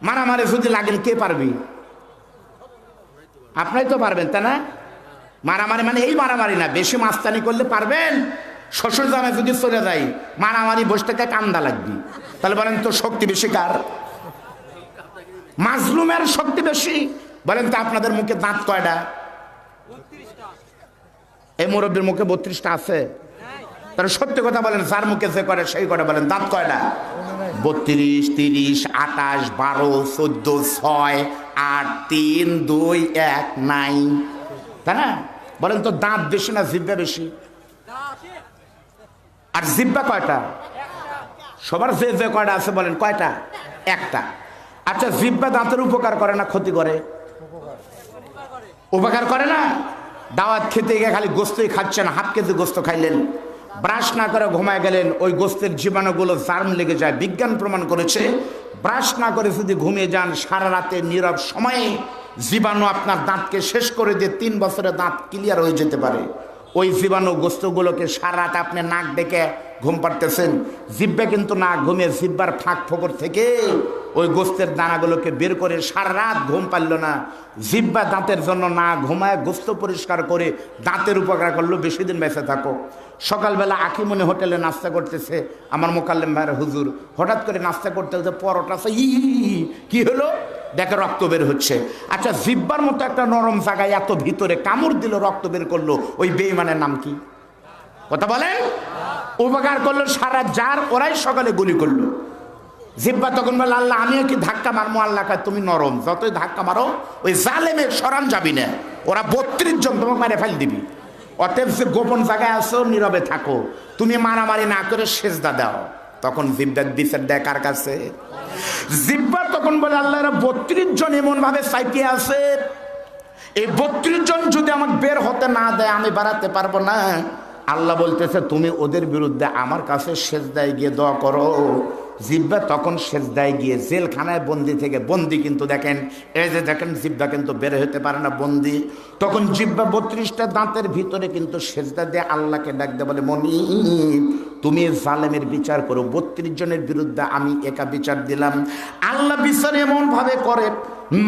মারামারি যদি লাগেন কে পারবি? আপনারাই তো পারবেন, তাই না? মারামারি মানে এই মারামারি না, বেশি মাস্তানি করলে পারবেন, শ্বশুর জামাই যদি চলে যাই মারামারি বসে থেকে কান্দা লাগবি, তাহলে বলেন তো শক্তি বেশি কার? মাজলুমের শক্তি বেশি। বলেন তো আপনাদের মুখে দাঁত কয়টা? এই মুরব্বীর মুখে 32টা আছে। তাহলে সত্যি কথা বলেন, যার মুখে যে করে সেই করে, বলেন দাঁত কয়টা? 32, 30, 28, 12, 14, 6, 8, 3, 2, 1 নাই, তাই না? বলেন তো দাঁত বেশি না জিহ্বা বেশি? আর জিহ্বা কয়টা? সবার যে যে কয়টা আছে বলেন কয়টা? একটা। আচ্ছা, জিহ্বা দাঁতের উপকার করে না ক্ষতি করে? উপকার করে না? দাওয়াত খেতে গিয়ে খালি গোস্তই খাচ্ছেন, হাফ কেজি গোস্ত খাইলেন, ব্রাশ না করে ঘুমায় গেলেন, ওই গোস্তের জীবাণুগুলো জার্ম লেগে যায়। বিজ্ঞান প্রমাণ করেছে ব্রাশ না করে যদি ঘুমিয়ে যান সারা রাতে নীরব সময়ে জীবাণু আপনার দাঁতকে শেষ করে দিয়ে 3 বছরে দাঁত ক্লিয়ার হয়ে যেতে পারে। ওই জীবাণু গোস্তগুলোকে সারা রাত আপনি নাক ডেকে ঘুম পাড়তেছেন, জিব্বা কিন্তু না ঘুমিয়ে জিব্বার ফাঁক ফোকর থেকে ওই গোস্তের দানাগুলোকে বের করে সারা রাত ঘুম পারল না। জিব্বা দাঁতের জন্য না ঘুমায় গোস্ত পরিষ্কার করে দাঁতের উপকার করলো, বেশি দিন বেঁচে থাকো। সকালবেলা আকিমনি হোটেলে নাস্তা করতেছে আমার মোকাল্লেম ভাইয়ের হুজুর, হঠাৎ করে নাস্তা করতে হচ্ছে পরোটা, কি হলো দেখে রক্ত বের হচ্ছে। আচ্ছা, জিব্বার মতো একটা নরম জায়গায় এত ভিতরে কামড় দিল, রক্ত বের করলো, ওই বেঈমানের নাম কি? কথা বলেন। উপকার করলো সারা জার, ওরাই সকালে গুলি করলো। জিব্বা তখন বলে আল্লাহ আমিও কি ধাক্কা মারবো? আল্লাহ কয় তুমি নরম, যতই ধাক্কা মারো ওই জালেমের সরান যাবি না, ওরা 32 জন তোমাকে মেরে ফেল দিবি। অতএব যে গোপন জায়গায় আসো নীরবে থাকো, তুমি মারামারি না করে সেজদা দাও। তখন জিব্বার বিচার দেয় কার কাছে? জিব্বা তখন বলে আল্লাহ 32 জন এমন ভাবে চাইতে আছে, এই 32 জন যদি আমাকে বের হতে না দেয় আমি বাড়াতে পারবো না। আল্লাহ বলতেছে তুমি ওদের বিরুদ্ধে আমার কাছে সেজদায় গিয়ে দোয়া করো। জিব্বা তখন সেজদায় গিয়ে জেলখানায় বন্দি থেকে, বন্দি কিন্তু দেখেন এই যে দেখেন জিব্বা কিন্তু বের হতে পারে না, বন্দি। তখন জিব্বা 32টা দাঁতের ভিতরে কিন্তু সেজদা দিয়ে আল্লাহকে ডাক দেয়, বলে মনিব তুমি জালেমের বিচার করো, 32 জনের বিরুদ্ধে আমি একা বিচার দিলাম। আল্লাহ বিচার এমন ভাবে করে,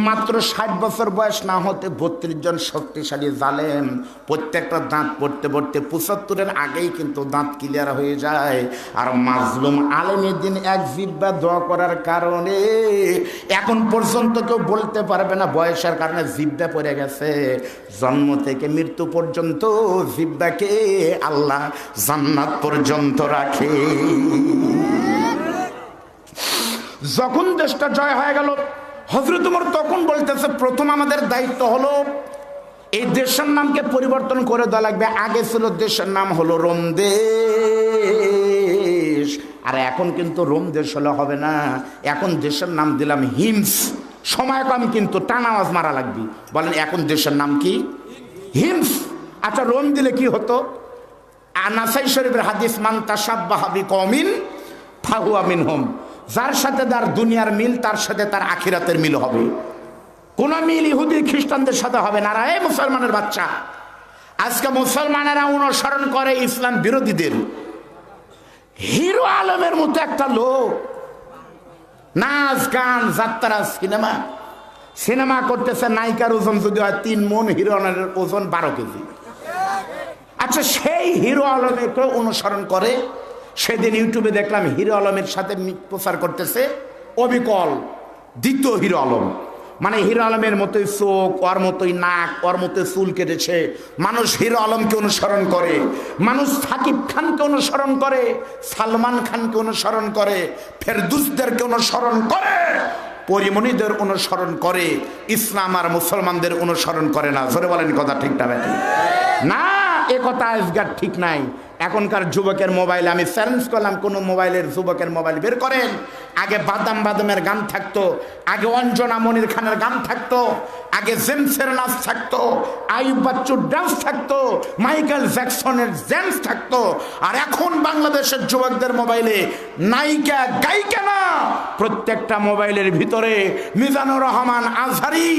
মাত্র 60 বছর বয়স না হতে 32 জন শক্তিশালী জালেম প্রত্যেকটা দাঁত পড়তে পড়তে 75-এর আগেই কিন্তু দাঁত ক্লিয়ার হয়ে যায়। আর মাজলুম আলেমের দিন এক জিব্বা দোয়া করার কারণে এখন পর্যন্ত কেউ বলতে পারবে না বয়সের কারণে জিব্বা পড়ে গেছে। জন্ম থেকে মৃত্যু পর্যন্ত জিব্বাকে আল্লাহ জান্নাত পর্যন্ত রাখে। যখন দেশটা জয় হয়ে গেল হযরত ওমর তখন বলতেছে প্রথম আমাদের দায়িত্ব হলো এই দেশের নামকে পরিবর্তন করে দেওয়া লাগবে। আগে ছিল দেশের নাম হলো রোম দেশ, আর এখন কিন্তু রোম দেশ হলে হবে না, এখন দেশের নাম দিলাম হিমস। সময় কম কিন্তু টানা আওয়াজ মারা লাগবে। বলেন এখন দেশের নাম কি? হিমস। আচ্ছা, রোম দিলে কি হতো? নাসাই শরীফের হাদিস মান তাশাব্বাহা বিকওমিন ফাহুয়া মিনহুম, যার সাথে তার দুনিয়ার মিল তার সাথে তার আখিরাতের মিল হবে। কোন মিল ইহুদি খ্রিস্টানদের সাথে হবে না। এই মুসলমানের বাচ্চা, আজকে মুসলমানেরা অনুসরণ করে ইসলাম বিরোধীদের। হিরো আলমের মতো একটা লোক নাচ গান যাত্রা সিনেমা করতেছে, নায়িকার ওজন যদি হয় 3 মণ, হিরোইনের ওজন 12 কেজি। আচ্ছা, সেই হিরো আলমকে অনুসরণ করে। সেদিন ইউটিউবে দেখলাম হিরো আলমের সাথে প্রচার করতেছে অবিকল দ্বিতীয় হিরো আলম, মানে হিরো আলমের মতোই চোখ, ওর মতোই নাক, ওর মতোই চুল কেটেছে। মানুষ হিরো আলমকে অনুসরণ করে, মানুষ সাকিব খানকে অনুসরণ করে, সালমান খানকে অনুসরণ করে, ফেরদৌসদেরকে অনুসরণ করে, পরিমণিদের অনুসরণ করে, ইসলাম আর মুসলমানদের অনুসরণ করে না। জোরে বলেন কথা ঠিক না? এ কথা আজকাল ঠিক নাই। এখনকার যুবকের মোবাইলে আমি চ্যালেঞ্জ করলাম, কোন মোবাইলের যুবকের মোবাইল বের করেন। আগে বাদামের গান থাকতো, আগে অঞ্জনা মনির খানের গান থাকতো, আগে জেমসের নাচ থাকতো, আইয়ুব বাচ্চুর ডান্স থাকতো, মাইকেল জ্যাকসনের ড্যান্স থাকতো। আর এখন বাংলাদেশের যুবকদের মোবাইলে নায়িকা গায়িকা না, প্রত্যেকটা মোবাইলের ভিতরে মিজানুর রহমান আজহারি,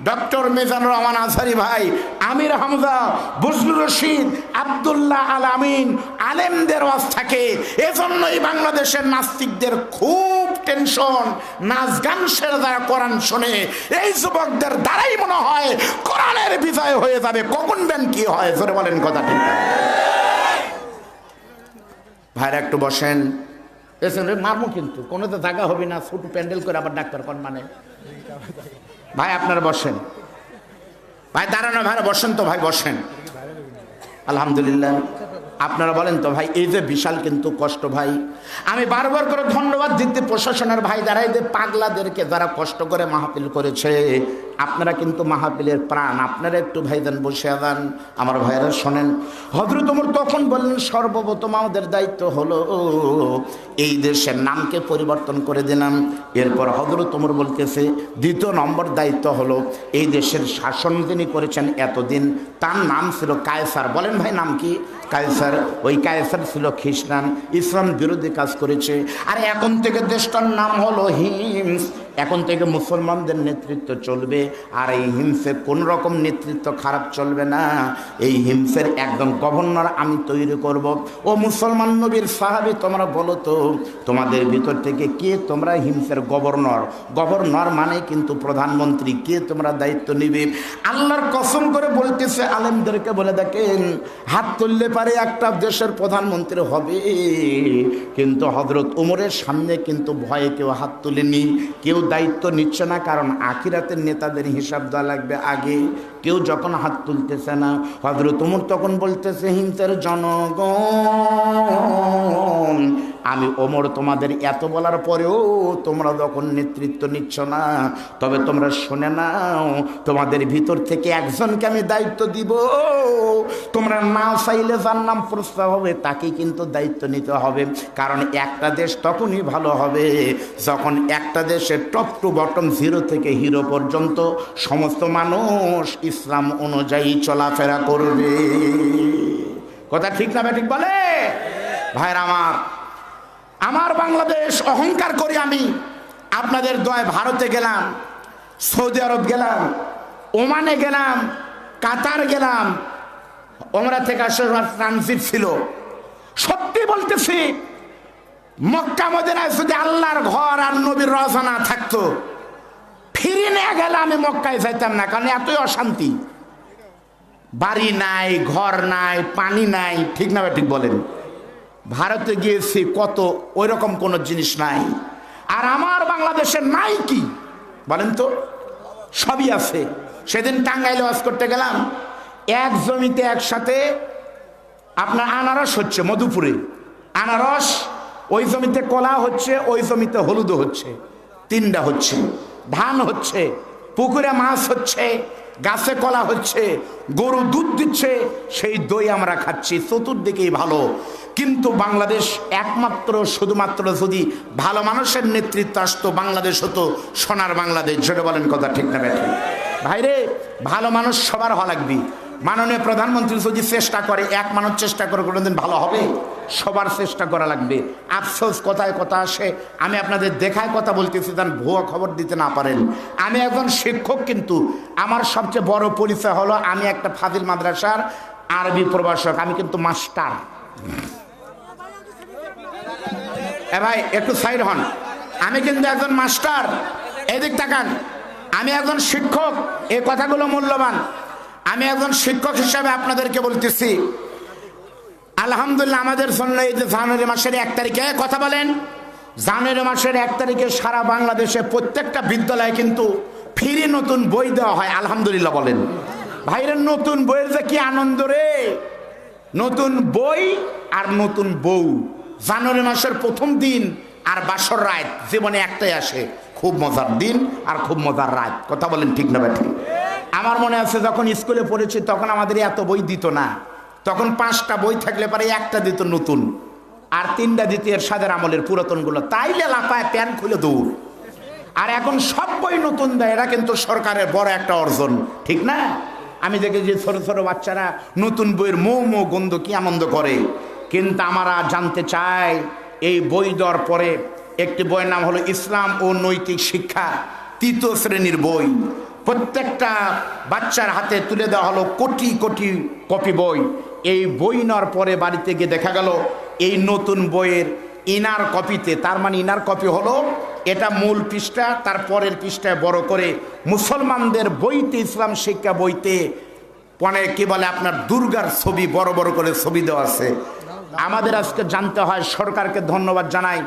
ডক্টর মিজানুর রহমান আজহারি ভাই, আমির হামজা, বজলুর রশিদ, আব্দুল্লাহ আল আমিন, আলেমদের ওয়াজ থাকে। এজন্যই বাংলাদেশের নাস্তিকদের খুব টেনশন। নাচ গান সেরে যারা কোরআন শোনে, এই যুবকদের দ্বারাই মনে হয় কোরআনের বিজয় হয়ে যাবে। কখন বেন কি হয়? জোরে বলেন কথা ঠিক। ভাইরা একটু বসেন। এসে মারমু কিন্তু কোনো তো জায়গা হবে না, ছোট প্যান্ডেল করে আবার ডাক্তার কোন মানে। ভাই আপনারা বসেন, ভাই দাঁড়ানো, ভাইরা বসেন তো, ভাই বসেন। আলহামদুলিল্লাহ। আপনারা বলেন তো ভাই, এই যে বিশাল কিন্তু কষ্ট ভাই, আমি বারবার করে ধন্যবাদ দিতে প্রশাসনের ভাই যারা এই যে পাগলাদেরকে যারা কষ্ট করে মাহফিল করেছে। আপনারা কিন্তু মাহফিলের প্রাণ, আপনারা একটু ভাইজান বসে যান, আমার ভাইরা শোনেন। হযরত ওমর তখন বললেন সর্বপ্রথম আমাদের দায়িত্ব হলো এই দেশের নামকে পরিবর্তন করে দিলাম। এরপর হযরত ওমর বলতেছে দ্বিতীয় নম্বর দায়িত্ব হলো এই দেশের শাসন যিনি করেছেন এতদিন, তার নাম ছিল কায়সার। বলেন ভাই নাম কি? কায়সার। ওই কায়সার ছিল খ্রিস্টান, ইসলাম বিরোধী কাজ করেছে। আর এখন থেকে দেশটার নাম হলো হিমস। এখন থেকে মুসলমানদের নেতৃত্ব চলবে, আর এই হিমসের কোন রকম নেতৃত্ব খারাপ চলবে না। এই হিমসের একদম গভর্নর আমি তৈরি করব। ও মুসলমান নবীর সাহাবী, তোমরা বলো তো তোমাদের ভিতর থেকে কে তোমরা হিমসের গভর্নর? গভর্নর মানে কিন্তু প্রধানমন্ত্রী। কে তোমরা দায়িত্ব নিবে? আল্লাহর কসম করে বলতেছে, আলেমদেরকে বলে দেখেন, হাত তুললে পারে একটা দেশের প্রধানমন্ত্রী হবে। কিন্তু হযরত ওমরের সামনে কিন্তু ভয়ে কেউ হাত তুলেনি, কেউ দায়িত্ব নিচ্ছে না, কারণ আখিরাতের নেতাদের হিসাব দেওয়া লাগবে আগে। কেউ যখন হাত তুলতেছে না, হযরত ওমর তখন বলতেছে হিমসের জনগণ, আমি ওমর তোমাদের এত বলার পরেও তোমরা যখন নেতৃত্ব নিচ্ছ না, তবে তোমরা শুনে নাও, তোমাদের ভিতর থেকে একজনকে আমি দায়িত্ব দিব। তোমরা না চাইলে যার নাম প্রস্তাব হবে তাকে কিন্তু দায়িত্ব নিতে হবে। কারণ একটা দেশ তখনই ভালো হবে যখন একটা দেশের টপ টু বটম, জিরো থেকে হিরো পর্যন্ত সমস্ত মানুষ ইসলাম অনুযায়ী চলাফেরা করবে। কথা ঠিক না ঠিক বলে? ভাইরা আমার বাংলাদেশ অহংকার করি আমি। আপনাদের দয়ায় ভারতে গেলাম, সৌদি আরব গেলাম, ওমানে গেলাম, কাতার গেলাম, ওমরা থেকে আসার ট্রানজিট ছিল। সত্যি বলতেছি, মক্কা মদিনায় যদি আল্লাহর ঘর আর নবীর রওজা না থাকতো, ফিরে নিয়ে গেলে আমি মক্কায় যাইতাম না, কারণ এতই অশান্তি। বাড়ি নাই, ঘর নাই, পানি নাই, ঠিক না ঠিক বলেন? ভারতে গিয়েছি, কত ওই রকম কোনো জিনিস নাই। আর আমার বাংলাদেশে নাই কি বলেন তো? সবই আছে। সেদিন টাঙ্গাইলে ওয়াজ করতে গেলাম, এক জমিতে একসাথে আপনার আনারস হচ্ছে, মধুপুরে আনারস, ওই জমিতে কলা হচ্ছে, ওই জমিতে হলুদ হচ্ছে, তিনটা হচ্ছে। ধান হচ্ছে, পুকুরে মাছ হচ্ছে, গাছে কলা হচ্ছে, গরু দুধ দিচ্ছে, সেই দই আমরা খাচ্ছি, চতুর্দিকেই ভালো। কিন্তু বাংলাদেশ একমাত্র শুধুমাত্র যদি ভালো মানুষের নেতৃত্ব আসতো, বাংলাদেশ হতো সোনার বাংলাদেশ। যেটা বলেন কথা ঠিক না ব্যাঠিক? ভাইরে, ভালো মানুষ সবার হওয়া লাগবে। মাননীয় প্রধানমন্ত্রী যদি চেষ্টা করে, এক মানুষ চেষ্টা করে কোনোদিন ভালো হবে? সবার চেষ্টা করা লাগবে। আফসোস কথায় কথা আসে, আমি আপনাদের দেখায় কথা বলতেছি, যেন ভুয়া খবর দিতে না পারেন। আমি একজন শিক্ষক, কিন্তু আমার সবচেয়ে বড় পরিচয় হলো আমি একটা ফাজিল মাদ্রাসার আরবি প্রভাষক। আমি কিন্তু মাস্টার। এ ভাই একটু সাইড হন, আমি কিন্তু একজন মাস্টার। এদিক তাকান, আমি একজন শিক্ষক। এই কথাগুলো মূল্যবান। আমি একজন শিক্ষক হিসাবে আপনাদেরকে বলতেছি, আলহামদুলিল্লাহ আমাদের জন্য এই যে জানুয়ারি মাসের 1 তারিখে, কথা বলেন, জানুয়ারি মাসের 1 তারিখে সারা বাংলাদেশে প্রত্যেকটা বিদ্যালয়ে কিন্তু ফ্রি নতুন বই দেওয়া হয়। আলহামদুলিল্লাহ বলেন। ভাইরা, নতুন বইয়ের যে কি আনন্দ রে! নতুন বই আর নতুন বউ। জানুয়ারি মাসের প্রথম দিন আর বাসর রাত জীবনে একটাই আসে, খুব মজার দিন আর খুব মজার রাত। কথা বলেন ঠিক না ঠিক? আমার মনে আছে যখন স্কুলে পড়েছি তখন আমাদের এত বই দিত না। তখন 5টা বই থাকলে পরে একটা দিত নতুন, আর 3টা দিত এরশাদের আমলের পুরাতনগুলো। তাইলে লাফায় প্যান খুলে দৌড়। আর এখন সব বই নতুন দেয়, এরা কিন্তু সরকারের বড় একটা অর্জন, ঠিক না? আমি দেখি যে ছোট ছোট বাচ্চারা নতুন বইয়ের মৌ মৌ গন্ধ কি আনন্দ করে। কিন্তু আমরা জানতে চাই, এই বই দেওয়ার পরে একটি বইয়ের নাম হলো ইসলাম ও নৈতিক শিক্ষা, 3য় শ্রেণীর বই। প্রত্যেকটা বাচ্চার হাতে তুলে দেওয়া হলো কোটি কোটি কপি বই। এই বই নেওয়ার পরে বাড়িতে গিয়ে দেখা গেল এই নতুন বইয়ের ইনার কপিতে, তার মানে ইনার কপি হলো এটা মূল পৃষ্ঠা, তার পরের পৃষ্ঠায় বড় করে মুসলমানদের বইতে, ইসলাম শিক্ষা বইতে মানে কি বলে আপনার দুর্গার ছবি বড় বড় করে ছবি দেওয়া আছে। আমাদের আজকে জানতে হয়, সরকারকে ধন্যবাদ জানাই।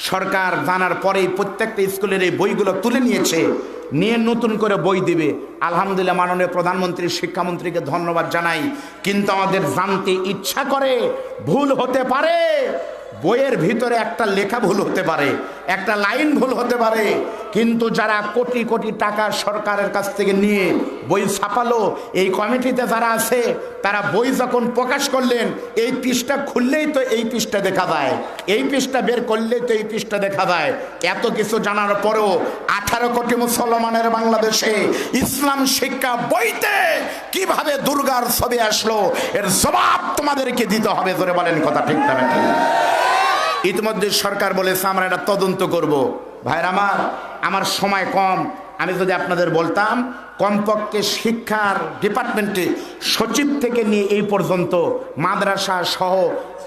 সরকার জানার পরেই প্রত্যেকটা স্কুলের এই বইগুলো তুলে নিয়েছে, নিয়ে নতুন করে বই দিবে। আলহামদুলিল্লাহ, মাননীয় প্রধানমন্ত্রী, শিক্ষামন্ত্রীকে ধন্যবাদ জানাই। কিন্তু আমাদের জানতে ইচ্ছা করে, ভুল হতে পারে, বইয়ের ভিতরে একটা লেখা ভুল হতে পারে, একটা লাইন ভুল হতে পারে, কিন্তু যারা কোটি কোটি টাকা সরকারের কাছ থেকে নিয়ে বই ছাপালো, এই কমিটিতে যারা আছে, তারা বই যখন প্রকাশ করলেন, এই পৃষ্ঠা খুললেই তো এই পৃষ্ঠা দেখা যায়, এই পৃষ্ঠা বের করলেই তো এই পৃষ্ঠা দেখা যায়। এত কিছু জানার পরেও 18 কোটি মুসলমানের বাংলাদেশে ইসলাম শিক্ষা বইতে কিভাবে দুর্গার ছবি আসলো, এর জবাব তোমাদেরকে দিতে হবে। জোরে বলেন, কথা ঠিক না বেটা? ইতিমধ্যে সরকার বলেছে আমরা এটা তদন্ত করব। ভাইরা আমার সময় কম, আমি যদি আপনাদের বলতাম, কমপক্ষে শিক্ষার ডিপার্টমেন্টে সচিব থেকে নিয়ে এই পর্যন্ত মাদ্রাসা সহ,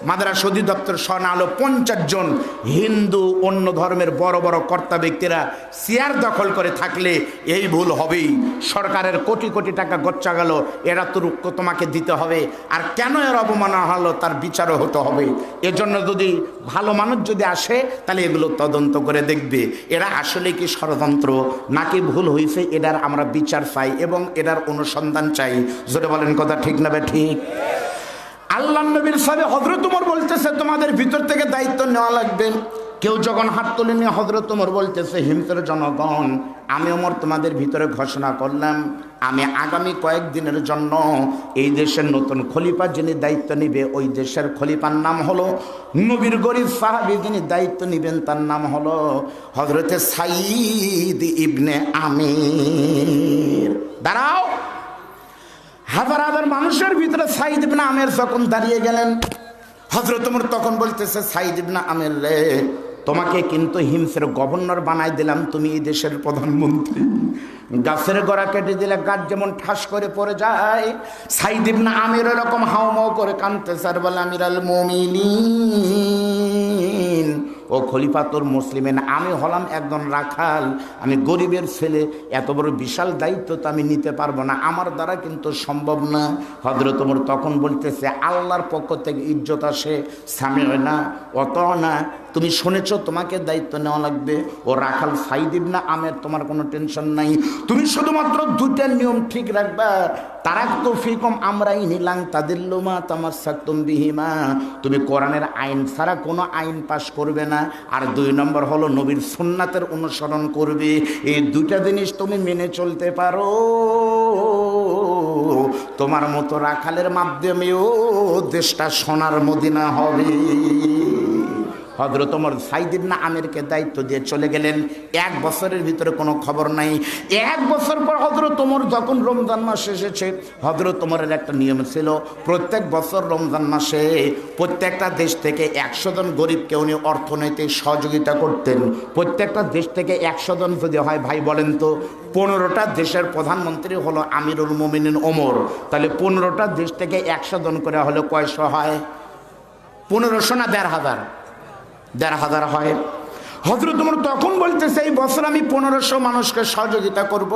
মাদ্রাসা অধিদপ্তর সহ না হলো 50 জন হিন্দু অন্য ধর্মের বড় বড় কর্তা ব্যক্তিরা চেয়ার দখল করে থাকলে এই ভুল হবেই। সরকারের কোটি কোটি টাকা গচ্চা গেল, এরা তো তোমাকে দিতে হবে, আর কেন এর অবমাননা হলো তার বিচারও হতে হবে। এজন্য যদি ভালো মানুষ যদি আসে, তাহলে এগুলো তদন্ত করে দেখবে এরা আসলে কি ষড়যন্ত্র নাকি ভুল হয়েছে, এটার আমরা বিচার চাই এবং এটার অনুসন্ধান চাই। জোরে বলেন, কথা ঠিক না ঠিক? আল্লাহ নবীর সাথে হযরত ওমর বলতেছে তোমাদের ভিতর থেকে দায়িত্ব নেওয়া লাগবে। কেউ যখন হাত তুলে নিয়ে হযরত ওমর বলতেছে, হিমসের জনগণ, আমি ওমর তোমাদের ভিতরে ঘোষণা করলাম, আমি আগামী কয়েকদিনের জন্য এই দেশের নতুন খলিফা যিনি দায়িত্ব নিবে, ওই দেশের খলিফার নাম হলো, নবীর গরীব সাহাবী যিনি দায়িত্ব নিবেন তার নাম হলো হযরতে সাঈদ ইবনে আমির। দাঁড়াও। হাজার হাজার মানুষের ভিতরে সাঈদ ইবনে আমির যখন দাঁড়িয়ে গেলেন, হযরত ওমর তখন বলতেছে, সাঈদ ইবনে আমির রে, তোমাকে কিন্তু হিমসের গভর্নর বানাই দিলাম, তুমি এই দেশের প্রধানমন্ত্রী। গাছের গোড়া কেটে দিলে গাছ যেমন ঠাস করে পড়ে যায়, সাঈদ ইবনে আমির এরকম হাউমাউ করে কাঁদতেছে আর বলে, আমিরাল মুমিনিন, ও খলিফাতুল মুসলিমিন, আমি হলাম একজন রাখাল, আমি গরিবের ছেলে, এত বড় বিশাল দায়িত্ব তো আমি নিতে পারবো না, আমার দ্বারা কিন্তু সম্ভব না। হযরত ওমর তখন বলতেছে, আল্লাহর পক্ষ থেকে ইজ্জত আসে, সামি'না ওয়া আতা'না, তুমি শুনেছ তোমাকে দায়িত্ব নেওয়া লাগবে। ও রাখাল সাঈদ ইবনে আমির, তোমার কোনো টেনশন নাই, তুমি শুধুমাত্র দুইটা নিয়ম ঠিক রাখবা, তারাকতু ফিকুম আমরাইনি লান তাদিল্লু মা তামাসসাকতুম বিহিমা, তুমি কোরআনের আইন ছাড়া কোনো আইন পাশ করবে না, আর 2 নম্বর হলো নবীর সুন্নাতের অনুসরণ করবে। এই দুইটা জিনিস তুমি মেনে চলতে পারো, তোমার মতো রাখালের মাধ্যমেও দেশটা সোনার মদিনা হবে। হযরত ওমর সাঈদ ইবনে আমিরকে দায়িত্ব দিয়ে চলে গেলেন। 1 বছরের ভিতরে কোনো খবর নাই। 1 বছর পর হযরত ওমর যখন রমজান মাস এসেছে, হযরত ওমরের একটা নিয়ম ছিল, প্রত্যেক বছর রমজান মাসে প্রত্যেকটা দেশ থেকে 100 জন গরিবকে উনি অর্থনৈতিক সহযোগিতা করতেন। প্রত্যেকটা দেশ থেকে 100 জন যদি হয়, ভাই বলেন তো, 15টা দেশের প্রধানমন্ত্রী হলো আমিরুল মুমিনিন ওমর, তাহলে 15টা দেশ থেকে 100 জন করে হলে কয়শো হয়? 1500 না 1500 হয়। হযরত ওমর তখন বলতেছে, এই বছর আমি 1500 মানুষকে সহযোগিতা করব।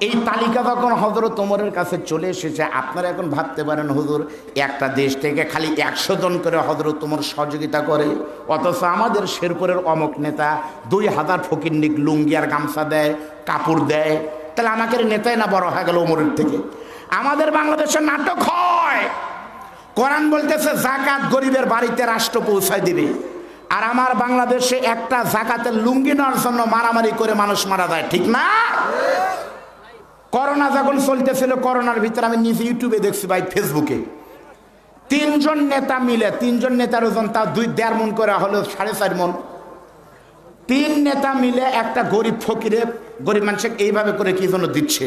এই তালিকা তখন হযরত ওমরের কাছে চলে এসেছে। আপনারা এখন ভাবতে পারেন, হুজুর, একটা দেশ থেকে খালি 100 জন করে হযরত ওমর সহযোগিতা করে, অথচ আমাদের শেরপুরের অমক নেতা 2000 ফকিন্নিক লুঙ্গি আর গামছা দেয়, কাপড় দেয়, তাহলে আমাদের নেতাই না বড় হয়ে গেল ওমরের থেকে। আমাদের বাংলাদেশের নাটক হয়, কোরআন বলতেছে যাকাত গরিবের বাড়িতে রাষ্ট্র পৌঁছায় দিবে, আর আমার বাংলাদেশে একটা যাকাতের লুঙ্গি নেওয়ার জন্য মারামারি করে মানুষ মারা যায়, ঠিক না? করোনা যখন চলতেছিল, করোনার ভিতরে আমি নিজে ইউটিউবে দেখছি, ভাই ফেসবুকে, 3 জন নেতা মিলে, 3 জন নেতার ওজন তা 2.5 মণ করে হলো 4.5 মণ, 3 নেতা মিলে একটা গরিব ফকিরে, গরিব মানুষকে এইভাবে করে কি জন্য দিচ্ছে।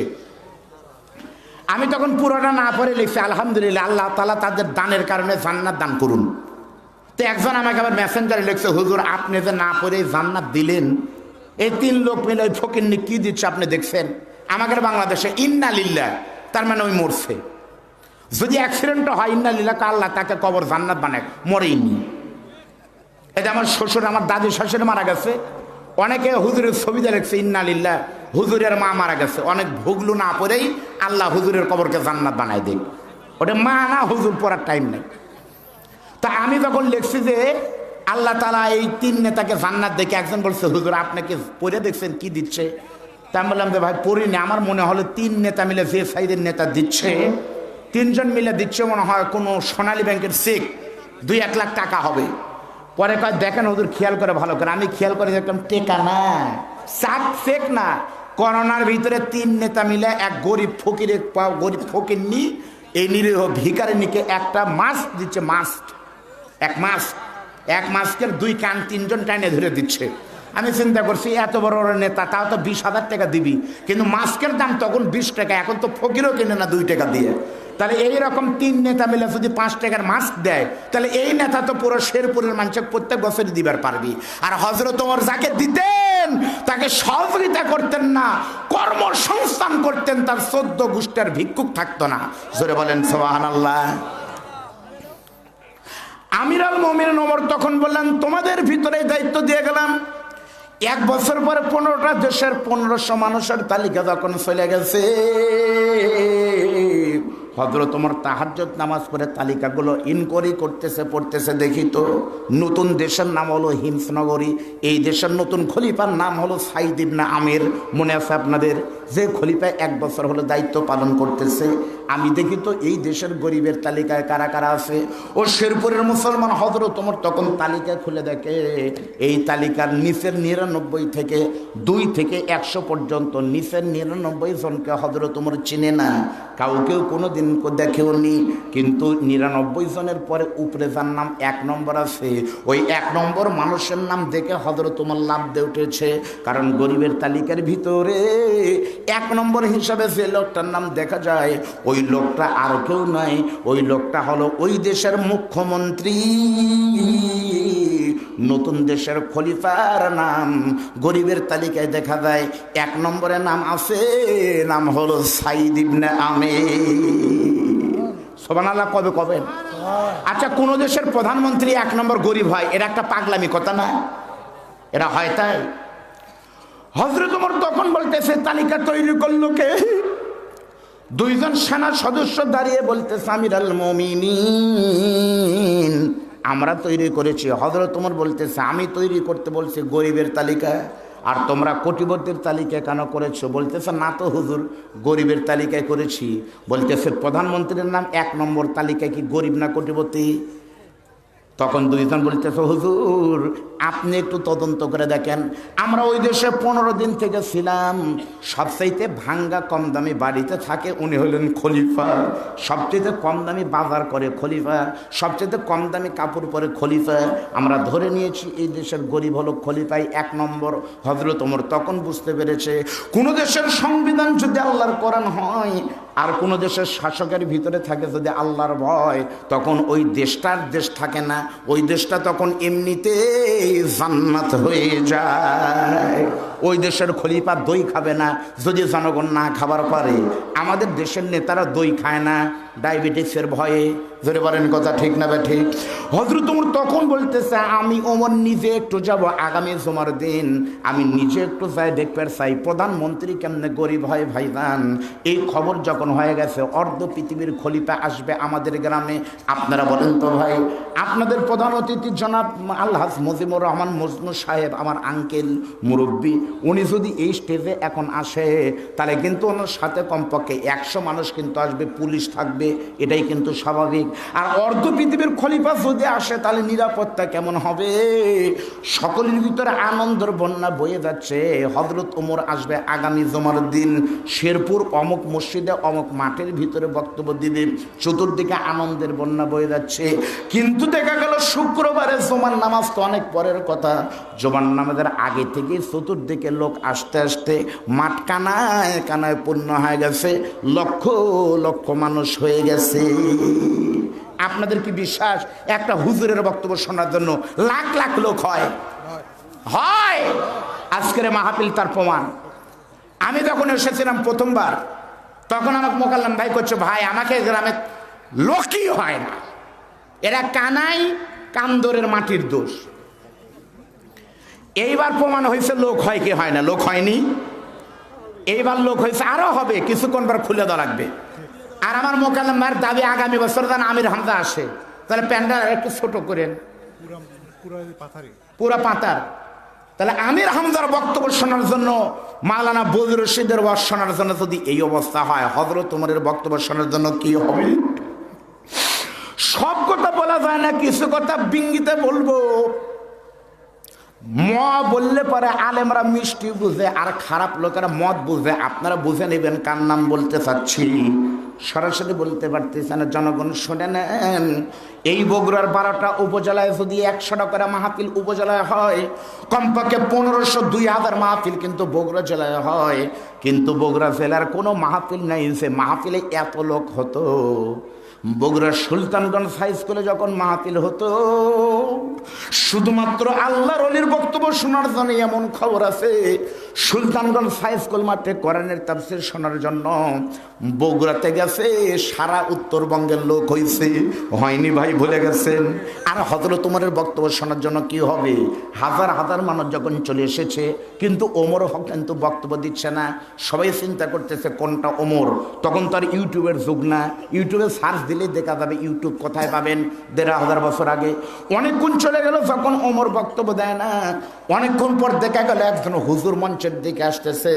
আমি তখন পুরোটা না পড়ে লিখছি, আলহামদুলিল্লাহ, আল্লাহ তাআলা তাদের দানের কারণে জান্নাত দান করুন। তো একজন আমাকে আবার মেসেঞ্জারে লিখছে, হুজুর, আপনি যে না পড়ে জান্নাত দিলেন, এই 3 লোক মিলে ওই ফকিরনি কি দিচ্ছে আপনি দেখছেন? আমাদের বাংলাদেশে ইন্না লিল্লাহ, তার মানে ওই মরছে। যদি অ্যাক্সিডেন্ট হয়, ইন্না লিল্লাহ, আল্লাহ তাকে কবর জান্নাত বানায়, মরেইনি। এটা আমার শ্বশুর, আমার দাদি শাশুড়ি মারা গেছে, অনেকে হুজুরের ছবিতে লিখছে ইন্না লিল্লাহ, হুজুরের মা মারা গেছে, অনেক ভুগলু না পড়েই আল্লাহ হুজুরের কবরকে জান্নাত বানায় দেয়। ওটা মা না, হুজুর পড়ার টাইম নেই। তা আমি যখন লিখছি যে আল্লাহ তাআলা এই তিন নেতাকে জান্নাত দেখে, একজন বলছে হুজুর আপনাকে পড়ে দেখছেন কি দিচ্ছে? তা আমি বললাম যে ভাই পড়িনি, আমার মনে হলো তিন নেতা মিলে যে সাইদের নেতা দিচ্ছে, তিনজন মিলে দিচ্ছে মনে হয় কোনো সোনালী ব্যাংকের চেক 2-1 লাখ টাকা হবে। পরে কয় দেখেন হুজুর খেয়াল করে ভালো করে, আমি খেয়াল করে দেখলাম টেকা না, চেক না। করোনার ভিতরে তিন নেতা মিলে এক গরিব ফকিরনি, এই নিরীহ ভিখারিনীকে একটা মাস্ক দিচ্ছে, এক মাস্কের 2 কান 3জন টাইনে ধরে দিচ্ছে। আমি চিন্তা করছি এত বড় বড় নেতা, তাও তো 20,000 টাকা দিবি, কিন্তু মাস্কের দাম তখন 20 টাকা, এখন তো ফকিরও কিনে না 2 টাকা দিয়ে। তাহলে এইরকম 3 নেতা মিলে যদি 5 টাকার মাস্ক দেয়, তাহলে এই নেতা তো পুরো শেরপুরের মানুষকে প্রত্যেক বছরই দিবার পারবি। আর হযরত ওমর যাকে দিতেন তাকে সহযোগিতা করতেন না, কর্মসংস্থান করতেন, তার 14 গোষ্ঠীর ভিক্ষুক থাকতো না। জোরে বলেন সুবহানাল্লাহ। আমিরুল মুমিনিন ওমর তখন বললেন তোমাদের ভিতরে দায়িত্ব দিয়ে গেলাম, 1 বছর পরে 15টা দেশের 1500 মানুষের তালিকা যখন চলে গেছে, হযরত ওমর তাহাজ্জুদ নামাজ পড়ে তালিকাগুলো ইনকোয়ারি পড়তেছে, দেখি তো নতুন দেশের নাম হলো হিমসনগরী, এই দেশের নতুন খলিফার নাম হলো সাইদ ইবনে আমির। মনে আছে আপনাদের? যে খলিফা 1 বছর হলো দায়িত্ব পালন করতেছে। আমি দেখি তো এই দেশের গরিবের তালিকায় কারা কারা আছে। ও শেরপুরের মুসলমান হযরত ওমর তখন তালিকা খুলে দেখে, এই তালিকার নিচের 99 থেকে 2 থেকে 100 পর্যন্ত নিচের 99 জনকে হযরত ওমর চিনে না, কাউকেও কোনোদিন দেখেও নি। কিন্তু 99 জনের পরে উপরে যার নাম 1 নম্বর আছে, ওই 1 নম্বর মানুষের নাম দেখে হযরত ওমর লাভ দিয়ে উঠেছে। কারণ গরিবের তালিকার ভিতরে 1 নম্বর হিসাবে যে লোকটার নাম দেখা যায়, ওই লোকটা আর কেউ নয়, ওই লোকটা হলো ওই দেশের মুখ্যমন্ত্রী, নতুন দেশের খলিফার নাম গরিবের তালিকায় দেখা যায় 1 নম্বরে নাম আছে, নাম হলো সাইদ ইবনে আমির। সুবহানাল্লাহ কবে কবে? আচ্ছা, কোন দেশের প্রধানমন্ত্রী 1 নম্বর গরিব হয়? এটা একটা পাগলামি কথা না? এটা হয় তাই? হযরত ওমর তখন বলতেছে তালিকা তৈরি করলো কে? 2 জন সেনা সদস্য দাঁড়িয়ে বলতেছে আমিরুল মুমিনিন আমরা তৈরি করেছি। হযরত ওমর বলতেছে আমি তৈরি করতে বলছি গরিবের তালিকা, আর তোমরা কোটিপতির তালিকায় কেন করেছো? বলতেছে না তো হুজুর, গরিবের তালিকায় করেছি। বলতেছে প্রধানমন্ত্রীর নাম 1 নম্বর তালিকায় কি গরিব না কোটিপতি? তখন 2 জন বলতেছে হুজুর আপনি একটু তদন্ত করে দেখেন, আমরা ওই দেশে 15 দিন থেকে ছিলাম, সবচাইতে ভাঙ্গা কম দামি বাড়িতে থাকে উনি হলেন খলিফা, সবচেয়ে কম দামি বাজার করে খলিফা, সবচেয়ে কম দামি কাপড় পরে খলিফা, আমরা ধরে নিয়েছি এই দেশের গরিব হলো খলিফাই 1 নম্বর। হযরত ওমর তখন বুঝতে পেরেছে কোন দেশের সংবিধান যদি আল্লাহর কোরআন হয়, আর কোন দেশের শাসকের ভিতরে থাকে যদি আল্লাহর ভয়, তখন ওই দেশটার দেশ থাকে না, ওই দেশটা তখন এমনিতেই জান্নাত হয়ে যায়। ওই দেশের খলিফা দই খাবে না যদি জনগণ না খাবার পারে। আমাদের দেশের নেতারা দই খায় না ডায়াবেটিসের ভয়ে। ধরে বলেন কথা ঠিক না ঠিক? হযরত ওমর তখন বলতেছে আমি ওমর নিজে একটু যাব আগামী জুমার দিন, আমি নিজে একটু যাই দেখতে চাই প্রধানমন্ত্রী কেমনে গরিব হয় ভাইজান। এই খবর যখন হয়ে গেছে অর্ধ পৃথিবীর খলিফা আসবে আমাদের গ্রামে, আপনারা বলেন তো ভাই, আপনাদের প্রধান অতিথি জনাব আলহাজ মুজিবুর রহমান মজনু সাহেব, আমার আঙ্কেল মুরব্বী, উনি যদি এই স্টেজে এখন আসে তাহলে কিন্তু ওনার সাথে কমপক্ষে 100 মানুষ কিন্তু আসবে, পুলিশ থাকবে, এটাই কিন্তু স্বাভাবিক। আর অর্ধ পৃথিবীর খলিফা যদি আসে তাহলে নিরাপত্তা কেমন হবে? সকলের ভিতরে আনন্দের বন্যা বয়ে যাচ্ছে। হযরত ওমর আসবে আগামী জুমার দিন, শেরপুর অমুক মসজিদে অমুক মাঠের ভিতরে বক্তব্য দিবে, চতুর্দিকে আনন্দের বন্যা বয়ে যাচ্ছে। কিন্তু দেখা গেল শুক্রবারে জুমার নামাজ তো অনেক পরের কথা, জুমার নামাজের আগে থেকে চতুর্দিকে লোক আসতে আসতে মাঠ কানায় কানায় পূর্ণ হয়ে গেছে, লক্ষ লক্ষ মানুষ হয়ে গেছে। আপনাদের কি বিশ্বাস একটা হুজুরের বক্তব্য শোনার জন্য লাখ লাখ লোক হয়? হয়। আজকের মাহফিল তার প্রমাণ। আমি যখন এসেছিলাম প্রথমবার, তখন আমাকে মোকাল্লাম ভাই করছে, ভাই আমাকে গ্রামে লোকই হয় না, এরা কানাই কান্দরের মাটির দোষ। এইবার প্রমাণ হয়েছে লোক হয় কি হয় না, লোক হয়নি, এইবার লোক হয়েছে, আরো হবে, কিছুক্ষণ পর খুলে দেওয়া লাগবে। আর আমার মোকাল্লাম ভাইয়ের দাবি আগামী বছর যেন আমির হামজা আসে, তাহলে প্যান্ডেল একটু ছোট করেন, পুরা পাতার। তাহলে আমির হামজার বক্তব্য শোনার জন্য, মাওলানা বজরুল রশিদের ওয়াজ শোনার জন্য যদি এই অবস্থা হয়, হযরত ওমরের বক্তব্য শোনার জন্য কি হবে? সব কথা বলা যায় না, কিছু কথা বিঙ্গিতে বলবো। বললে পরে আলেমরা মিষ্টি বুঝে আর খারাপ লোকেরা মদ বুঝে। আপনারা বুঝে নেবেন কার নাম বলতে চাচ্ছি, সরাসরি বলতে পারতেছে না। জনগণ শুনে নেন, এই বগুড়ার 12টা উপজেলায় যদি 100টা করে মাহফিল উপজেলায় হয়, কমপক্ষে 1500-2000 মাহফিল কিন্তু বগুড়া জেলায় হয়। কিন্তু বগুড়া জেলার কোনো মাহফিল নাই যে মাহফিলে এত লোক হতো। বগুড়ার সুলতানগঞ্জ হাই স্কুলে যখন মাহফিল হতো, শুধুমাত্র আল্লাহর ওলির বক্তব্য শোনার জন্য এমন খবর আছে, সুলতানগঞ্জ হাই স্কুল মাঠে কোরআনের তাফসীর শোনার জন্য বগুড়াতে গেছে সারা উত্তরবঙ্গের লোক হয়েছে। হয়নি ভাই, ভুলে গেছেন? আর হযরত ওমরের বক্তব্য শোনার জন্য কি হবে, হাজার হাজার মানুষ যখন চলে এসেছে, কিন্তু ওমর হক কিন্তু বক্তব্য দিচ্ছে না। সবাই চিন্তা করতেছে কোনটা ওমর। তখন তো আর ইউটিউবের যুগ না, ইউটিউবে সার্চ দিলেই দেখা যাবে। ইউটিউব কোথায় পাবেন? 1500 বছর আগে। অনেকক্ষণ চলে গেল যখন ওমর বক্তব্য দেয় না, অনেকক্ষণ পর দেখা গেল একজন হুজুর মঞ্চের দিকে আসতেছে।